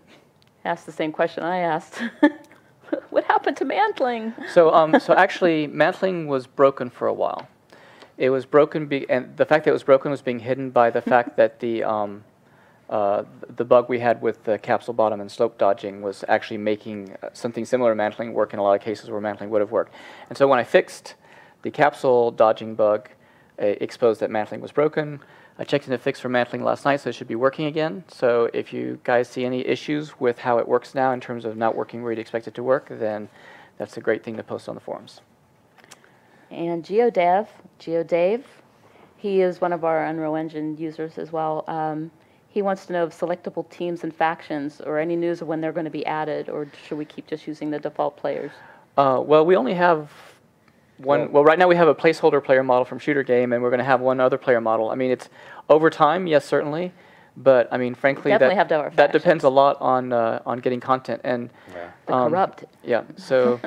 asked the same question I asked. What happened to mantling? So actually, mantling was broken for a while. It was broken, and the fact that it was broken was being hidden by the fact that the bug we had with the capsule bottom and slope dodging was actually making something similar to mantling work in a lot of cases where mantling would have worked. And so when I fixed the capsule dodging bug, it exposed that mantling was broken. I checked into fix for mantling last night, so it should be working again. So if you guys see any issues with how it works now in terms of not working where you'd expect it to work, then that's a great thing to post on the forums. And GeoDave, he is one of our Unreal Engine users as well. He wants to know if selectable teams and factions or any news of when they're going to be added, or should we keep just using the default players? Well, we only have one. Well, right now we have a placeholder player model from Shooter Game, and we're going to have one other player model. I mean, it's over time, yes, certainly, but I mean, frankly, that depends a lot on getting content and the corrupt. Yeah. So,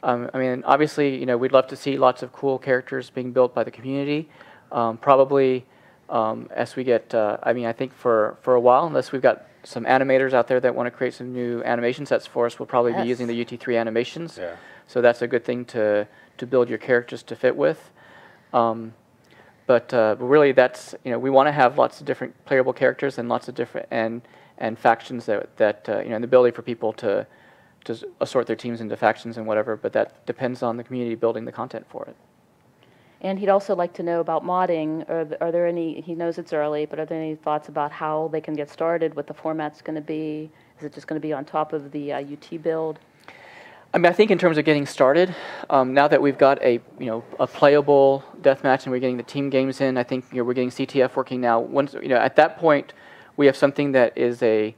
I mean, obviously, you know, we'd love to see lots of cool characters being built by the community. Probably as we get, I mean, I think for a while, unless we've got some animators out there that want to create some new animation sets for us, we'll probably be using the UT3 animations. Yeah. So that's a good thing to build your characters to fit with. But really, that's, you know, we want to have lots of different playable characters and lots of different and factions that you know, and the ability for people to assort their teams into factions and whatever. But that depends on the community building the content for it. And he'd also like to know about modding. Are there any? He knows it's early, but are there any thoughts about how they can get started? What the format's going to be? Is it just going to be on top of the UT build? I mean, I think in terms of getting started, now that we've got a playable deathmatch and we're getting the team games in, I think we're getting CTF working now. Once at that point, we have something that is a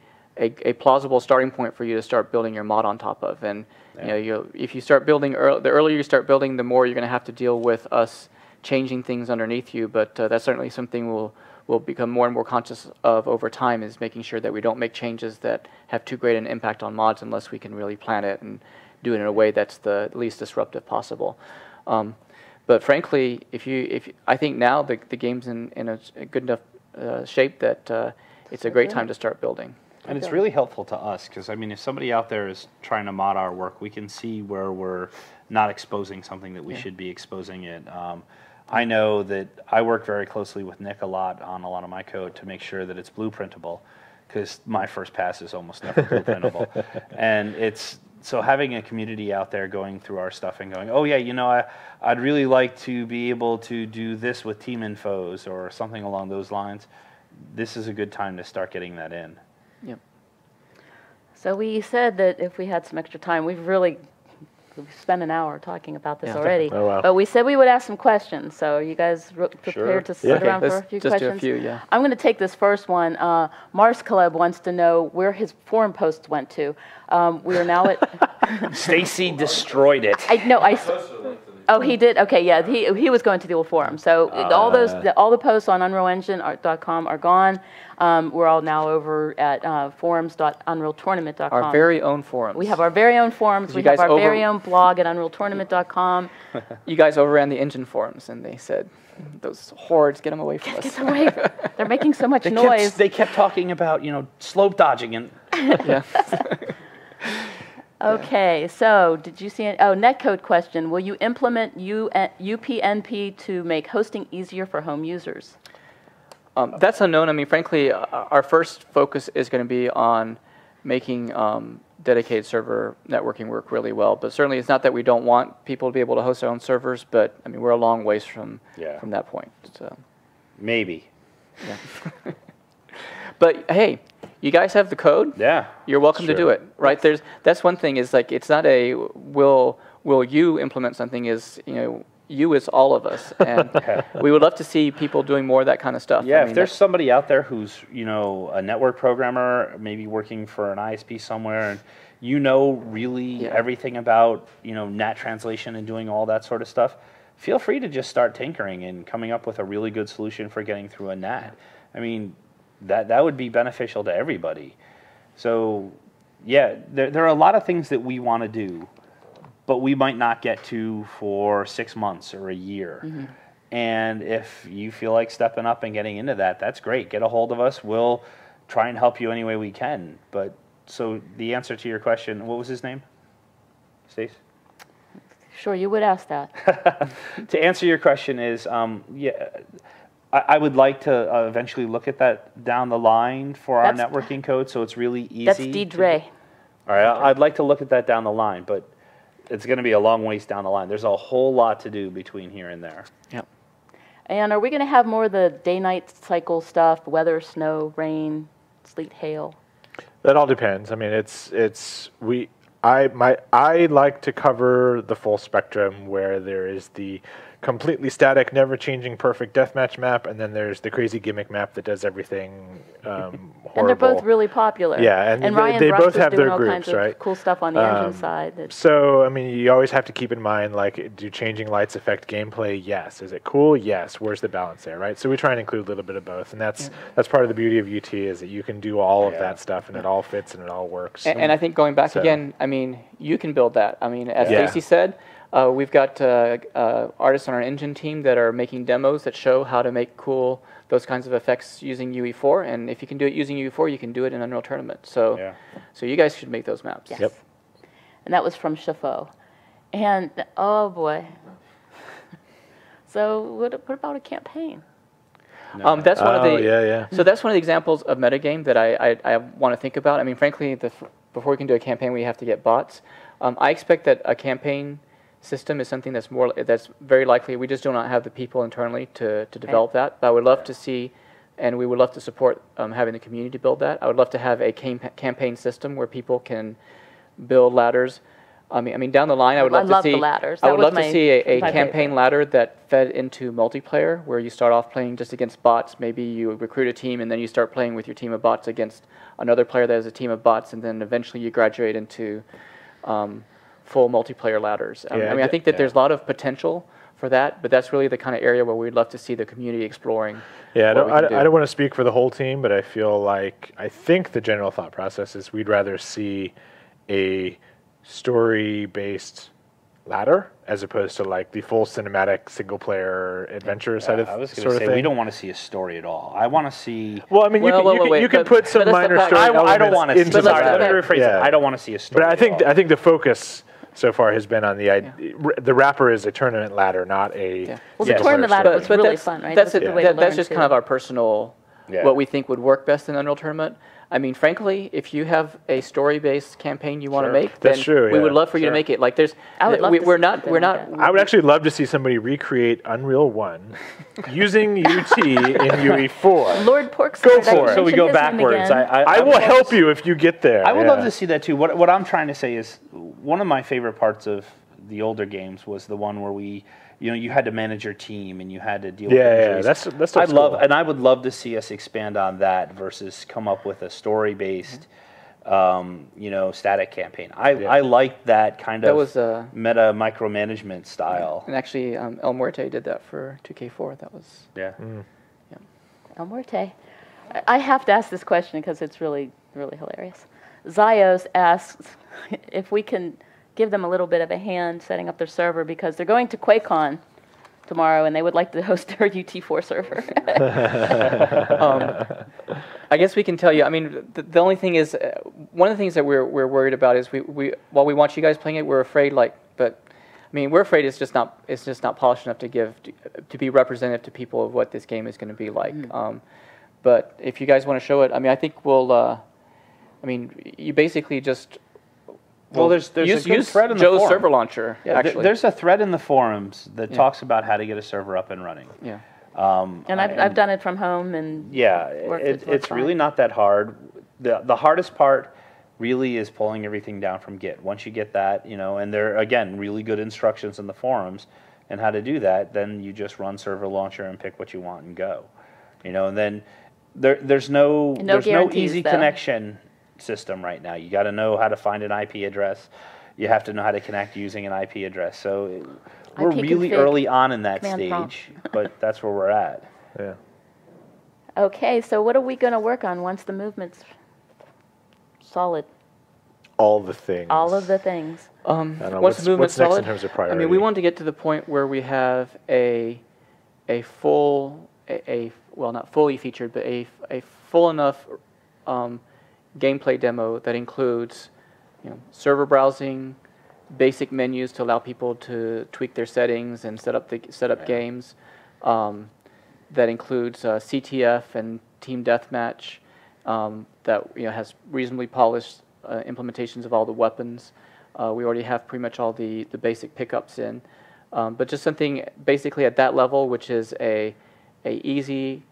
plausible starting point for you to start building your mod on top of. And if you start building the earlier you start building, the more you're going to have to deal with us changing things underneath you. But that's certainly something we'll become more and more conscious of over time, is making sure that we don't make changes that have too great an impact on mods unless we can really plan it and do it in a way that's the least disruptive possible. But frankly, I think now the game's in a good enough shape that it's a great time to start building. And it's really helpful to us because, I mean, if somebody out there is trying to mod our work, we can see where we're not exposing something that we should be exposing it. I know that I work very closely with Nick a lot on a lot of my code to make sure that it's blueprintable, because my first pass is almost never blueprintable. And so having a community out there going through our stuff and going, oh yeah, I'd really like to be able to do this with team infos or something along those lines, this is a good time to start getting that in. Yep. So we said that if we had some extra time, we've spent an hour talking about this already. Oh, wow. But we said we would ask some questions. So are you guys prepared to sit around for a few questions? Just do a few, yeah. I'm going to take this first one. Mars Caleb wants to know where his forum posts went to. We are now at... Stacy destroyed it. I posted a link to the Oh, he did. Okay, yeah, he was going to the old forum. So all the posts on UnrealEngine.com are gone. We're all now over at forums.unrealtournament.com. Our very own forums. We have our very own forums. We have our very own blog at UnrealTournament.com. You guys overran the engine forums, and they said, "Those hordes, get them away from us." Get them away. They're making so much noise. They kept talking about slope dodging and. Yeah. Okay, so did you see netcode question? Will you implement UPnP to make hosting easier for home users? That's unknown. I mean, frankly, our first focus is going to be on making dedicated server networking work really well. But certainly, it's not that we don't want people to be able to host their own servers, but I mean, we're a long ways from that point. So maybe. Yeah. But hey, you guys have the code. Yeah. You're welcome to do it, right? That's one thing. Is like it's not a will you implement something? Is you is all of us, and we would love to see people doing more of that kind of stuff. Yeah, if there's somebody out there who's a network programmer, maybe working for an ISP somewhere, and really everything about NAT translation and doing all that sort of stuff, feel free to just start tinkering and coming up with a really good solution for getting through a NAT. I mean, that would be beneficial to everybody. So, yeah, there are a lot of things that we want to do, but we might not get to for 6 months or a year. Mm-hmm. And if you feel like stepping up and getting into that, that's great. Get a hold of us. We'll try and help you any way we can. But so the answer to your question, what was his name? Stace? Sure, you would ask that. To answer your question is, I would like to eventually look at that down the line for our networking code, so it's really easy. That's Dre. All right, I'd like to look at that down the line, but it's going to be a long ways down the line. There's a whole lot to do between here and there. Yep. And are we going to have more of the day-night cycle stuff, weather, snow, rain, sleet, hail? That all depends. I mean, I like to cover the full spectrum where there is the completely static, never-changing, perfect deathmatch map, and then there's the crazy gimmick map that does everything horrible. And they're both really popular. Yeah, and Ryan they Rust both have their all groups, kinds right? Of cool stuff on the engine side. So, I mean, you always have to keep in mind, like, do changing lights affect gameplay? Yes. Is it cool? Yes. Where's the balance there, right? So we try and include a little bit of both, and that's part of the beauty of UT is that you can do all of that stuff, and it all fits and it all works. And I think going back again, I mean, you can build that. I mean, as Stacy said, we've got artists on our engine team that are making demos that show how to make cool those kinds of effects using UE4, and if you can do it using UE4, you can do it in Unreal Tournament. So, so you guys should make those maps. Yes. Yep. And that was from Shafo. And oh boy. So what about a campaign? No. That's one of the So that's one of the examples of metagame that I want to think about. I mean, frankly, before we can do a campaign, we have to get bots. I expect that a campaign system is something that's very likely. We just do not have the people internally to develop that. But I would love to see, and we would love to support having the community build that. I would love to have a campaign system where people can build ladders. I mean, down the line, I would love to see. The ladders. I would love to see a campaign ladder that fed into multiplayer, where you start off playing just against bots. Maybe you recruit a team, and then you start playing with your team of bots against another player that has a team of bots, and then eventually you graduate into full multiplayer ladders. I mean, I think that there's a lot of potential for that, but that's really the kind of area where we'd love to see the community exploring. Yeah, I don't want to speak for the whole team, but I think the general thought process is we'd rather see a story-based ladder as opposed to like the full cinematic single-player adventure side of I was going to say, we don't want to see a story at all. I want to see... Well, I mean, you can put some minor story elements I don't want to see... Sorry, let me rephrase it. I don't want to see a story But I think the focus so far has been on the wrapper is a tournament ladder, not a... Well, the tournament ladder was really fun, right? That's just kind of our personal... what we think would work best in Unreal Tournament. I mean, frankly, if you have a story-based campaign you want to make, then we would love for you to make it. Like, there's, I would love we're not. I would actually love to see somebody recreate Unreal 1 using UT in UE4. Lord Pork's go for it. So we go backwards. I will help you if you get there. I would love to see that too. What I'm trying to say is one of my favorite parts of the older games was the one where you had to manage your team and you had to deal with injuries. That's I would love to see us expand on that versus come up with a story-based static campaign. I liked that kind of was meta micromanagement style. And actually, El Muerte did that for 2K4. That was El Muerte. I have to ask this question because it's really, really hilarious. Zios asks if we can give them a little bit of a hand setting up their server because they're going to QuakeCon tomorrow and they would like to host their UT4 server. I guess we can tell you. I mean, the only thing is, one of the things that we're worried about is we while we want you guys playing it, we're afraid we're afraid it's just not polished enough to be representative to people of what this game is going to be like. But if you guys want to show it, I mean, I think we'll. You basically just. Well, there's a good thread in the Joe's forum. server launcher. Yeah, actually, there's a thread in the forums that talks about how to get a server up and running. Yeah. And I've done it from home and it's really not that hard. The hardest part really is pulling everything down from Git. Once you get that, and there are again really good instructions in the forums and how to do that, then you just run server launcher and pick what you want and go. And then there's no easy connection system right now. You got to know how to find an IP address. You have to know how to connect using an IP address. So we're really early on in that stage, but that's where we're at. Yeah. Okay, so what are we going to work on once the movement's solid? All the things. All of the things. Once the movement's solid, next in terms of priority? I mean, we want to get to the point where we have a full, well, not fully featured, but a full enough gameplay demo that includes server browsing, basic menus to allow people to tweak their settings and set up games. That includes CTF and Team Deathmatch. That has reasonably polished implementations of all the weapons. We already have pretty much all the basic pickups in, but just something basically at that level, which is a easy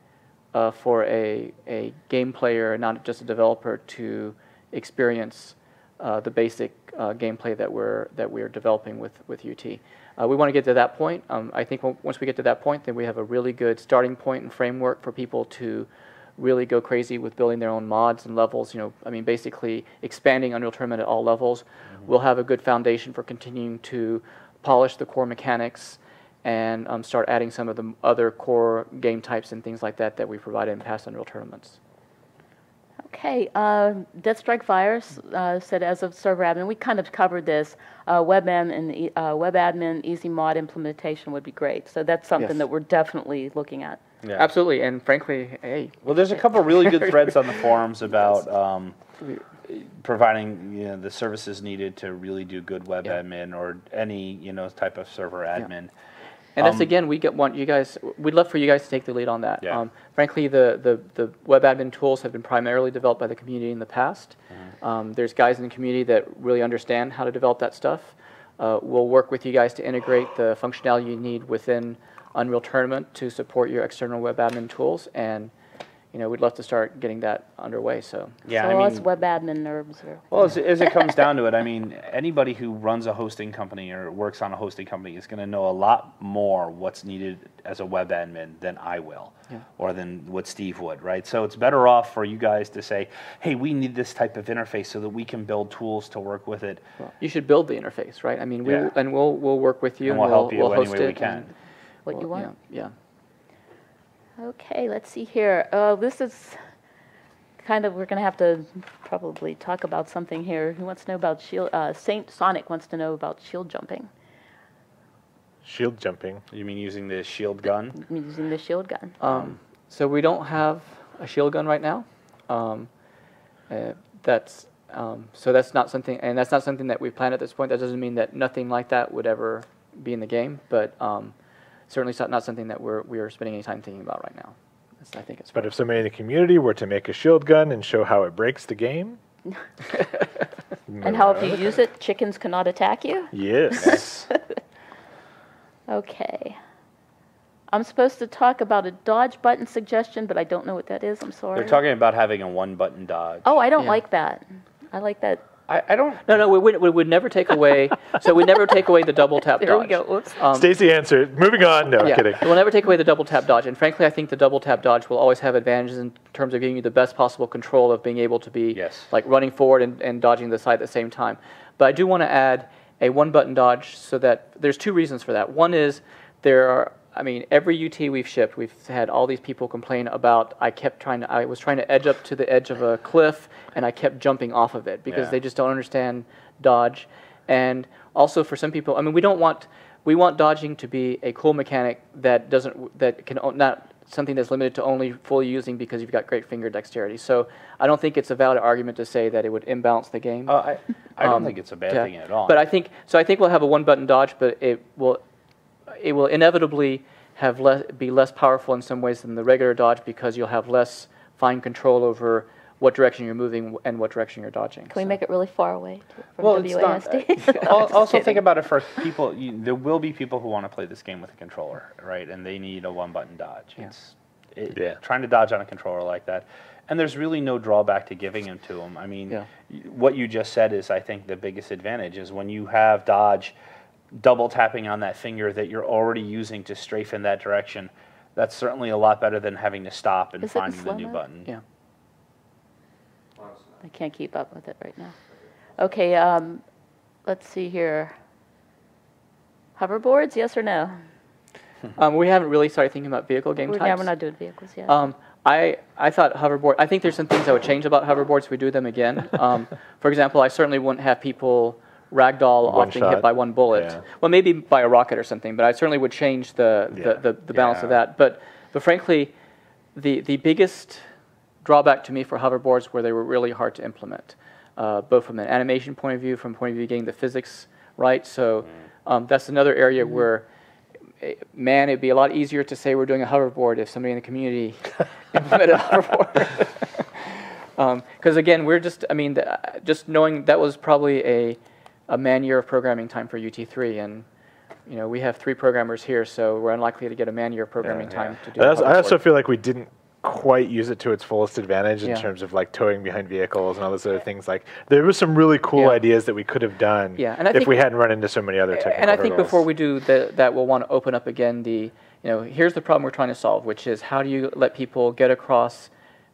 for a game player, not just a developer, to experience the basic gameplay that we're developing with UT. We want to get to that point. I think once we get to that point, then we have a really good starting point and framework for people to really go crazy with building their own mods and levels. Basically expanding Unreal Tournament at all levels. We'll have a good foundation for continuing to polish the core mechanics and start adding some of the other core game types and things like that we provided in past Unreal Tournaments. Okay, Deathstrike Virus said as a server admin, we kind of covered this, web admin easy mod implementation would be great. So that's something that we're definitely looking at. Yeah. Absolutely, and frankly, hey. Well, there's a couple really good threads on the forums about providing the services needed to really do good web admin or any type of server admin. And that's again, we'd love for you guys to take the lead on that. Yeah. Frankly, the web admin tools have been primarily developed by the community in the past. There's guys in the community that really understand how to develop that stuff. We'll work with you guys to integrate the functionality you need within Unreal Tournament to support your external web admin tools, and we'd love to start getting that underway. So yeah, so us web admin nerds. Well, as it comes down to it, I mean, anybody who runs a hosting company or works on a hosting company is going to know a lot more what's needed as a web admin than I will, or than what Steve would, right? So it's better off for you guys to say, hey, we need this type of interface so that we can build tools to work with it. Well, you should build the interface, right? I mean, we'll work with you, and we'll help you any way we can. What you want? Yeah. Okay, let's see here. This is kind of, we're going to have to probably talk about something here. Who wants to know about shield? Saint Sonic wants to know about shield jumping. Shield jumping? You mean using the shield gun? Using the shield gun. So we don't have a shield gun right now. That's not something, and that's not something that we plan at this point. That doesn't mean that nothing like that would ever be in the game, but certainly not something that we're spending any time thinking about right now. I think it's. But if somebody in the community were to make a shield gun and show how it breaks the game, and how if you use it, chickens cannot attack you. Yes. Okay. I'm supposed to talk about a dodge button suggestion, but I don't know what that is. I'm sorry. They're talking about having a one-button dodge. Oh, I don't like that. I like that I don't. No, we would never take away. So we never take away the double tap There dodge. we go. Whoops. Stacy answered. Moving on. No, I'm kidding. We'll never take away the double tap dodge. And frankly, I think the double tap dodge will always have advantages in terms of giving you the best possible control of being able to be like running forward and dodging the side at the same time. But I do want to add a one-button dodge so that there's two reasons for that. One is every UT we've shipped, we've had all these people complain about I was trying to edge up to the edge of a cliff and I kept jumping off of it because they just don't understand dodge. And also for some people, we want dodging to be a cool mechanic not something that's limited to only fully using because you've got great finger dexterity. So I don't think it's a valid argument to say that it would imbalance the game. I don't think it's a bad thing at all. But I think we'll have a one-button dodge, but it will inevitably be less powerful in some ways than the regular dodge because you'll have less fine control over what direction you're moving and what direction you're dodging. Can we make it really far away from well, WASD? Also think about it for people. There will be people who want to play this game with a controller, right? And they need a one-button dodge. Trying to dodge on a controller like that. And there's really no drawback to giving them to them. I mean, what you just said is, I think, the biggest advantage is when you have dodge double tapping on that finger that you're already using to strafe in that direction. That's certainly a lot better than having to stop and finding the new button. Yeah. I can't keep up with it right now. Okay, let's see here. Hoverboards, yes or no? We haven't really started thinking about vehicle game types. Yeah, we're not doing vehicles yet. I thought hoverboard. I think there's some things I would change about hoverboards if we do them again. For example, I certainly wouldn't have people ragdoll off being hit by one bullet. Yeah. Well, maybe by a rocket or something, but I certainly would change the balance of that. But frankly, the biggest drawback to me for hoverboards were they were really hard to implement, both from an animation point of view, from the point of view of getting the physics right. So that's another area where, man, it'd be a lot easier to say we're doing a hoverboard if somebody in the community implemented a hoverboard. Because again, we're just knowing that was probably a man-year of programming time for UT3, and we have 3 programmers here, so we're unlikely to get a man-year of programming time to do. I also feel like we didn't quite use it to its fullest advantage in terms of like towing behind vehicles and all those other things. Like there were some really cool ideas that we could have done if we hadn't run into so many other technical hurdles. And I think before we do that, we'll want to open up again here's the problem we're trying to solve, which is how do you let people get across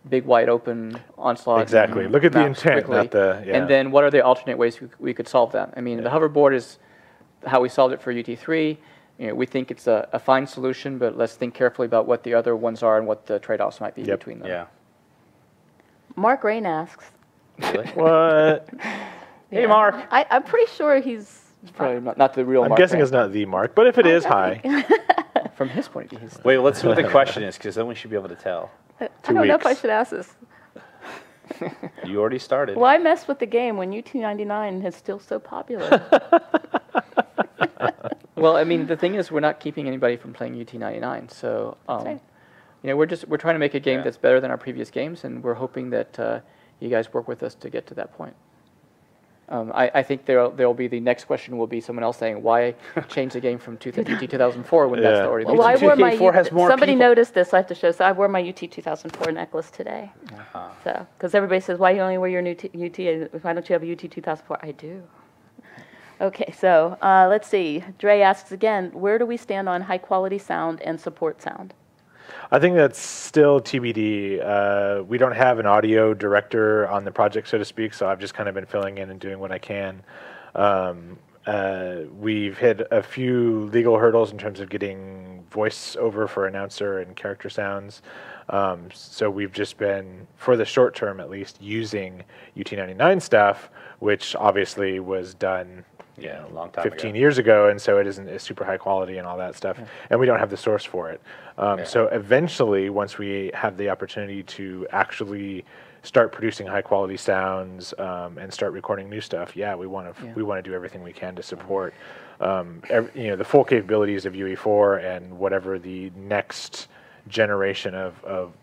big wide open onslaught. Exactly. Look at the intent, quickly, not the. Yeah. And then what are the alternate ways we could solve that? I mean, the hoverboard is how we solved it for UT3. We think it's a fine solution, but let's think carefully about what the other ones are and what the trade-offs might be between them. Yeah. Mark Rain asks. Really? What? Hey, Mark. I'm pretty sure he's probably not the real I'm Mark. I'm guessing it's not the Mark, but if it is, hi. From his point of view. Wait, let's see what the question is, because then we should be able to tell. I don't know if I should ask this. You already started. Why mess with the game when UT99 is still so popular? Well, I mean, the thing is, we're not keeping anybody from playing UT99, so we're trying to make a game that's better than our previous games, and we're hoping that you guys work with us to get to that point. I think there'll be the next question will be someone else saying why change the game from UT 2004 when that's already. Well, I wore my somebody noticed this. I have to show. So I wore my UT 2004 necklace today. So because everybody says why you only wear your new UT? Why don't you have a UT 2004? I do. Okay, so let's see. Dre asks again, where do we stand on high quality sound and support sound? I think that's still TBD. We don't have an audio director on the project, so to speak, so I've just kind of been filling in and doing what I can. We've hit a few legal hurdles in terms of getting voiceover for announcer and character sounds. So we've just been, for the short term at least, using UT99 stuff, which obviously was done a long time 15 years ago, and so it isn't as super high quality and all that stuff, and we don't have the source for it. So eventually, once we have the opportunity to actually start producing high quality sounds and start recording new stuff, we want to do everything we can to support the full capabilities of UE4 and whatever the next generation of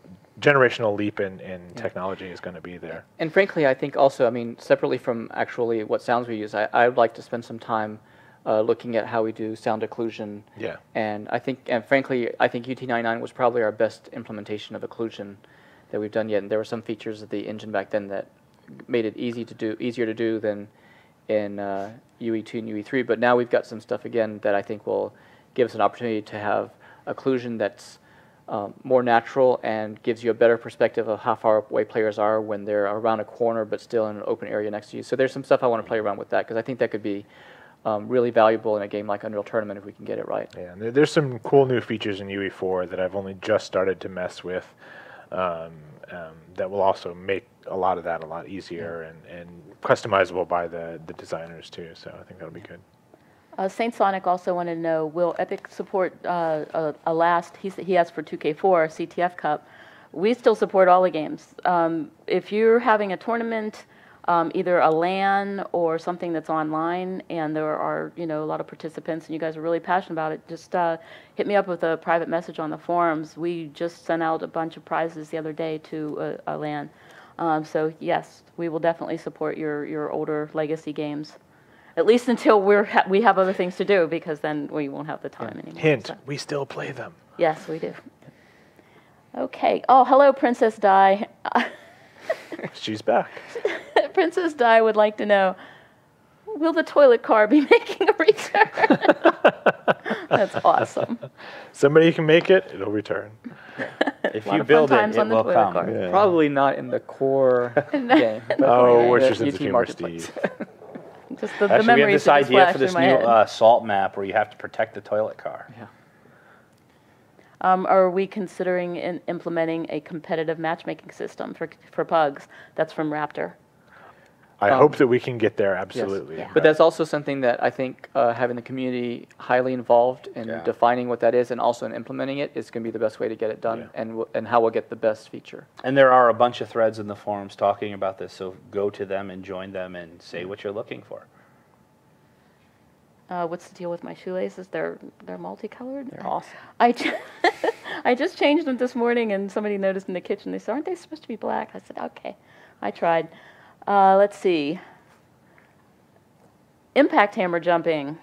generational leap in technology is going to be there. And frankly, I think also, separately from actually what sounds we use, I would like to spend some time looking at how we do sound occlusion. Yeah. And frankly, I think UT99 was probably our best implementation of occlusion that we've done yet. And there were some features of the engine back then that made it easier to do than in UE2 and UE3. But now we've got some stuff again that I think will give us an opportunity to have occlusion that's more natural and gives you a better perspective of how far away players are when they're around a corner but still in an open area next to you. So there's some stuff I want to play around with that, because I think that could be really valuable in a game like Unreal Tournament if we can get it right. Yeah, and there's some cool new features in UE4 that I've only just started to mess with that will also make a lot of that a lot easier and customizable by the designers too. So I think that'll be good. Saint Sonic also wanted to know, will Epic support a last, he asked for 2K4, CTF Cup. We still support all the games. If you're having a tournament, either a LAN or something that's online, and there are a lot of participants, and you guys are really passionate about it, just hit me up with a private message on the forums. We just sent out a bunch of prizes the other day to a LAN. So yes, we will definitely support your older legacy games. At least until we have other things to do, because then we won't have the time anymore. Hint, so. we still play them. Yes, we do. Okay. Oh, hello, Princess Di. She's back. Princess Di would like to know, will the toilet car be making a return? That's awesome. Somebody can make it, it'll return. If you build it, it will come. Yeah. Probably not in the core game. Oh, what's your sense UT of humor, Marketplace. Steve? Just the Actually, we have memories this that just idea flashed for this through my new head. Salt map where you have to protect the toilet car. Yeah. Are we considering implementing a competitive matchmaking system for pugs? That's from Raptor. I hope that we can get there, absolutely. Yeah. But that's also something that I think having the community highly involved in defining what that is and also in implementing it is going to be the best way to get it done, and how we'll get the best feature. And there are a bunch of threads in the forums talking about this, so go to them and join them and say what you're looking for. What's the deal with my shoelaces? They're multicolored. They're awesome. I just changed them this morning, and somebody noticed in the kitchen. They said, "Aren't they supposed to be black?" I said, "Okay." I tried. Let's see. Impact hammer jumping.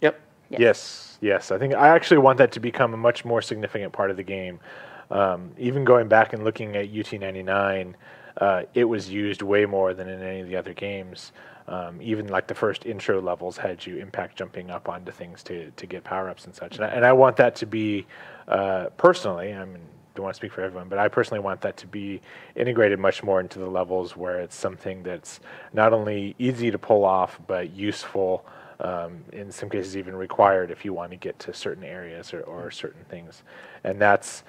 Yep. Yes. I think I actually want that to become a much more significant part of the game. Even going back and looking at UT99, it was used way more than in any of the other games. Even like the first intro levels had you impact jumping up onto things to get power-ups and such. And I want that to be, personally, I mean, don't want to speak for everyone, but I personally want that to be integrated much more into the levels where it's something that's not only easy to pull off, but useful, in some cases even required if you want to get to certain areas or certain things. And that's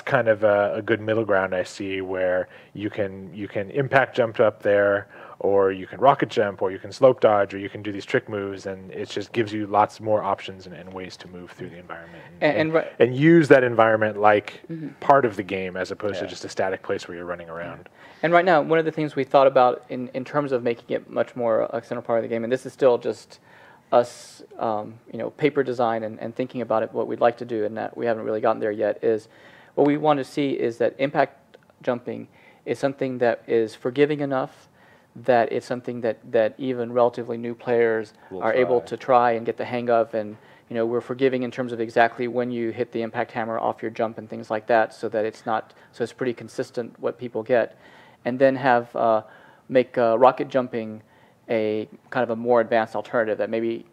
kind of a good middle ground I see, where you can impact jump up there, or you can rocket jump, or you can slope dodge, or you can do these trick moves, and it just gives you lots more options and ways to move through the environment. And use that environment like part of the game, as opposed to just a static place where you're running around. And right now, one of the things we thought about in terms of making it much more a central part of the game, and this is still just us, paper design and thinking about it, what we'd like to do, and that we haven't really gotten there yet, is what we want to see is that impact jumping is something that is forgiving enough that it's something that even relatively new players are able to try and get the hang of, and we're forgiving in terms of exactly when you hit the impact hammer off your jump and things like that, so that it's pretty consistent what people get, and then make rocket jumping a kind of a more advanced alternative that maybe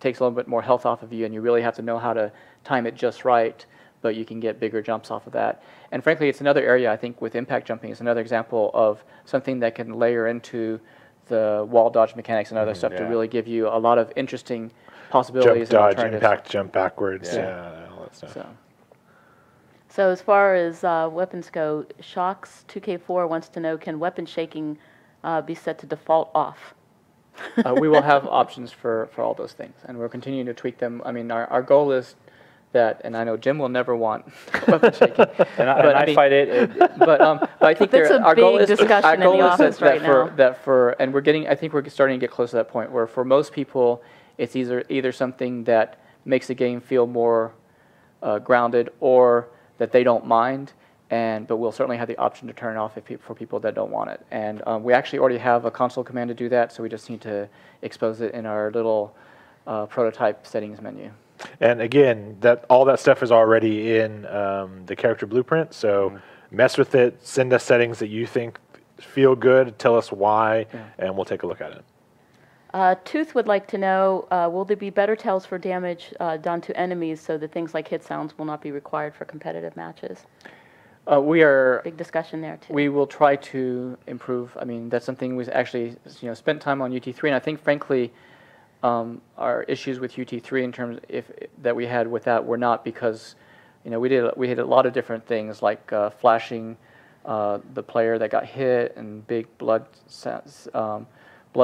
takes a little bit more health off of you, and you really have to know how to time it just right, but you can get bigger jumps off of that. And frankly, it's another area, I think, with impact jumping is another example of something that can layer into the wall dodge mechanics and other stuff to really give you a lot of interesting possibilities. Jump, and dodge, impact, jump backwards, all that stuff. So as far as weapons go, Shocks 2K4 wants to know, can weapon shaking be set to default off? We will have options for all those things, and we're continuing to tweak them. I mean, our goal is that, and I know Jim will never want weapon shaking, and I fight it. But I think our goal is discussion in the office right now. And I think we're starting to get close to that point where for most people it's either something that makes the game feel more grounded, or that they don't mind. But we'll certainly have the option to turn it off for people that don't want it. And we actually already have a console command to do that, so we just need to expose it in our little prototype settings menu. And again, all that stuff is already in the character blueprint, so mess with it, send us settings that you think feel good, tell us why, and we'll take a look at it. Tooth would like to know, will there be better tells for damage done to enemies so that things like hit sounds will not be required for competitive matches? We are big discussion there too. We will try to improve. I mean, that's something we actually spent time on UT3, and I think frankly, our issues with UT3 in terms that we had with that were not because we had a lot of different things like flashing the player that got hit and big blood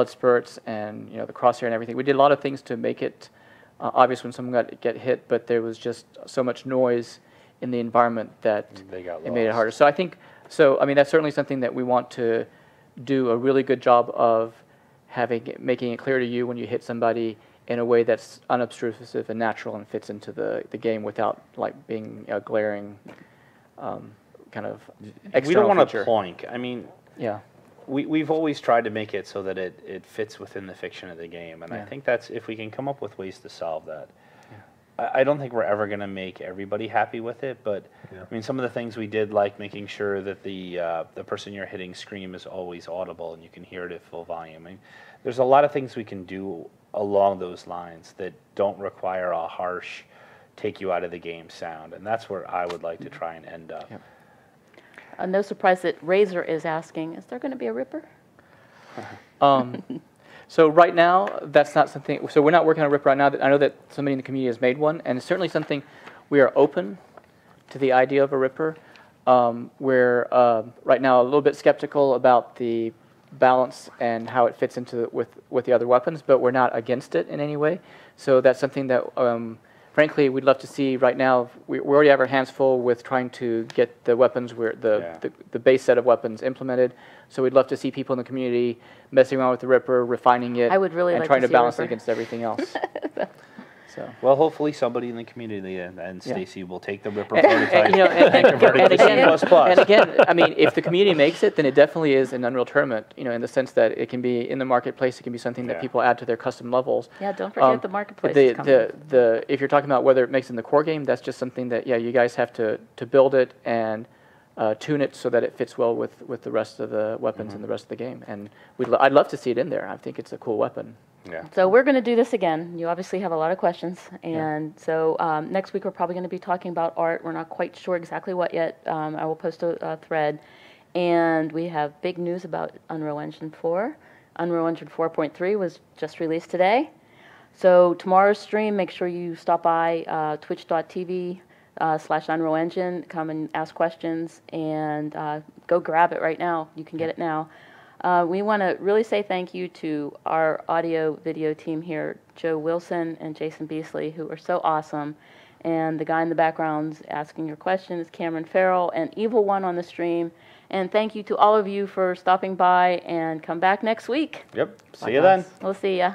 spurts and the crosshair and everything. We did a lot of things to make it obvious when someone get hit, but there was just so much noise in the environment that it made it harder. So I think, I mean, that's certainly something that we want to do a really good job of making it clear to you when you hit somebody in a way that's unobtrusive and natural and fits into the game without like being a glaring kind of external We don't want feature. to plonk. I mean, yeah. We've always tried to make it so that it fits within the fiction of the game, and I think that's if we can come up with ways to solve that. I don't think we're ever going to make everybody happy with it, but I mean, some of the things we did, like making sure that the person you're hitting scream is always audible and you can hear it at full volume. I mean, there's a lot of things we can do along those lines that don't require a harsh, take you out of the game sound, and that's where I would like to try and end up. Yep. No surprise that Razor is asking, is there going to be a Ripper? So right now, that's not something. So we're not working on a Ripper right now. I know that somebody in the community has made one, and it's certainly something we are open to the idea of a Ripper. We're right now a little bit skeptical about the balance and how it fits into with the other weapons, but we're not against it in any way. So that's something that, frankly, we'd love to see. Right now, we already have our hands full with trying to get the weapons, the base set of weapons implemented. So we'd love to see people in the community messing around with the Ripper, refining it, I would really and like trying to to see a balance it Ripper. against everything else. So. Well, hopefully somebody in the community and Stacy will take the Ripper And, prototype and convert it to C++. and again, I mean, if the community makes it, then it definitely is an Unreal Tournament. In the sense that it can be in the marketplace, it can be something that people add to their custom levels. Yeah, don't forget the marketplace is coming. If you're talking about whether it makes it in the core game, that's just something that you guys have to build it and tune it so that it fits well with the rest of the weapons and the rest of the game. And I'd love to see it in there. I think it's a cool weapon. Yeah. So we're going to do this again. You obviously have a lot of questions, and so next week we're probably going to be talking about art. We're not quite sure exactly what yet. I will post a thread, and we have big news about Unreal Engine 4. Unreal Engine 4.3 was just released today. So tomorrow's stream, make sure you stop by twitch.tv/Unreal Engine, come and ask questions, and go grab it right now. You can get it now. We want to really say thank you to our audio video team here, Joe Wilson and Jason Beasley, who are so awesome. And the guy in the background asking your questions, Cameron Farrell, and Evil One on the stream. And thank you to all of you for stopping by, and come back next week. Yep. See you then. We'll see ya.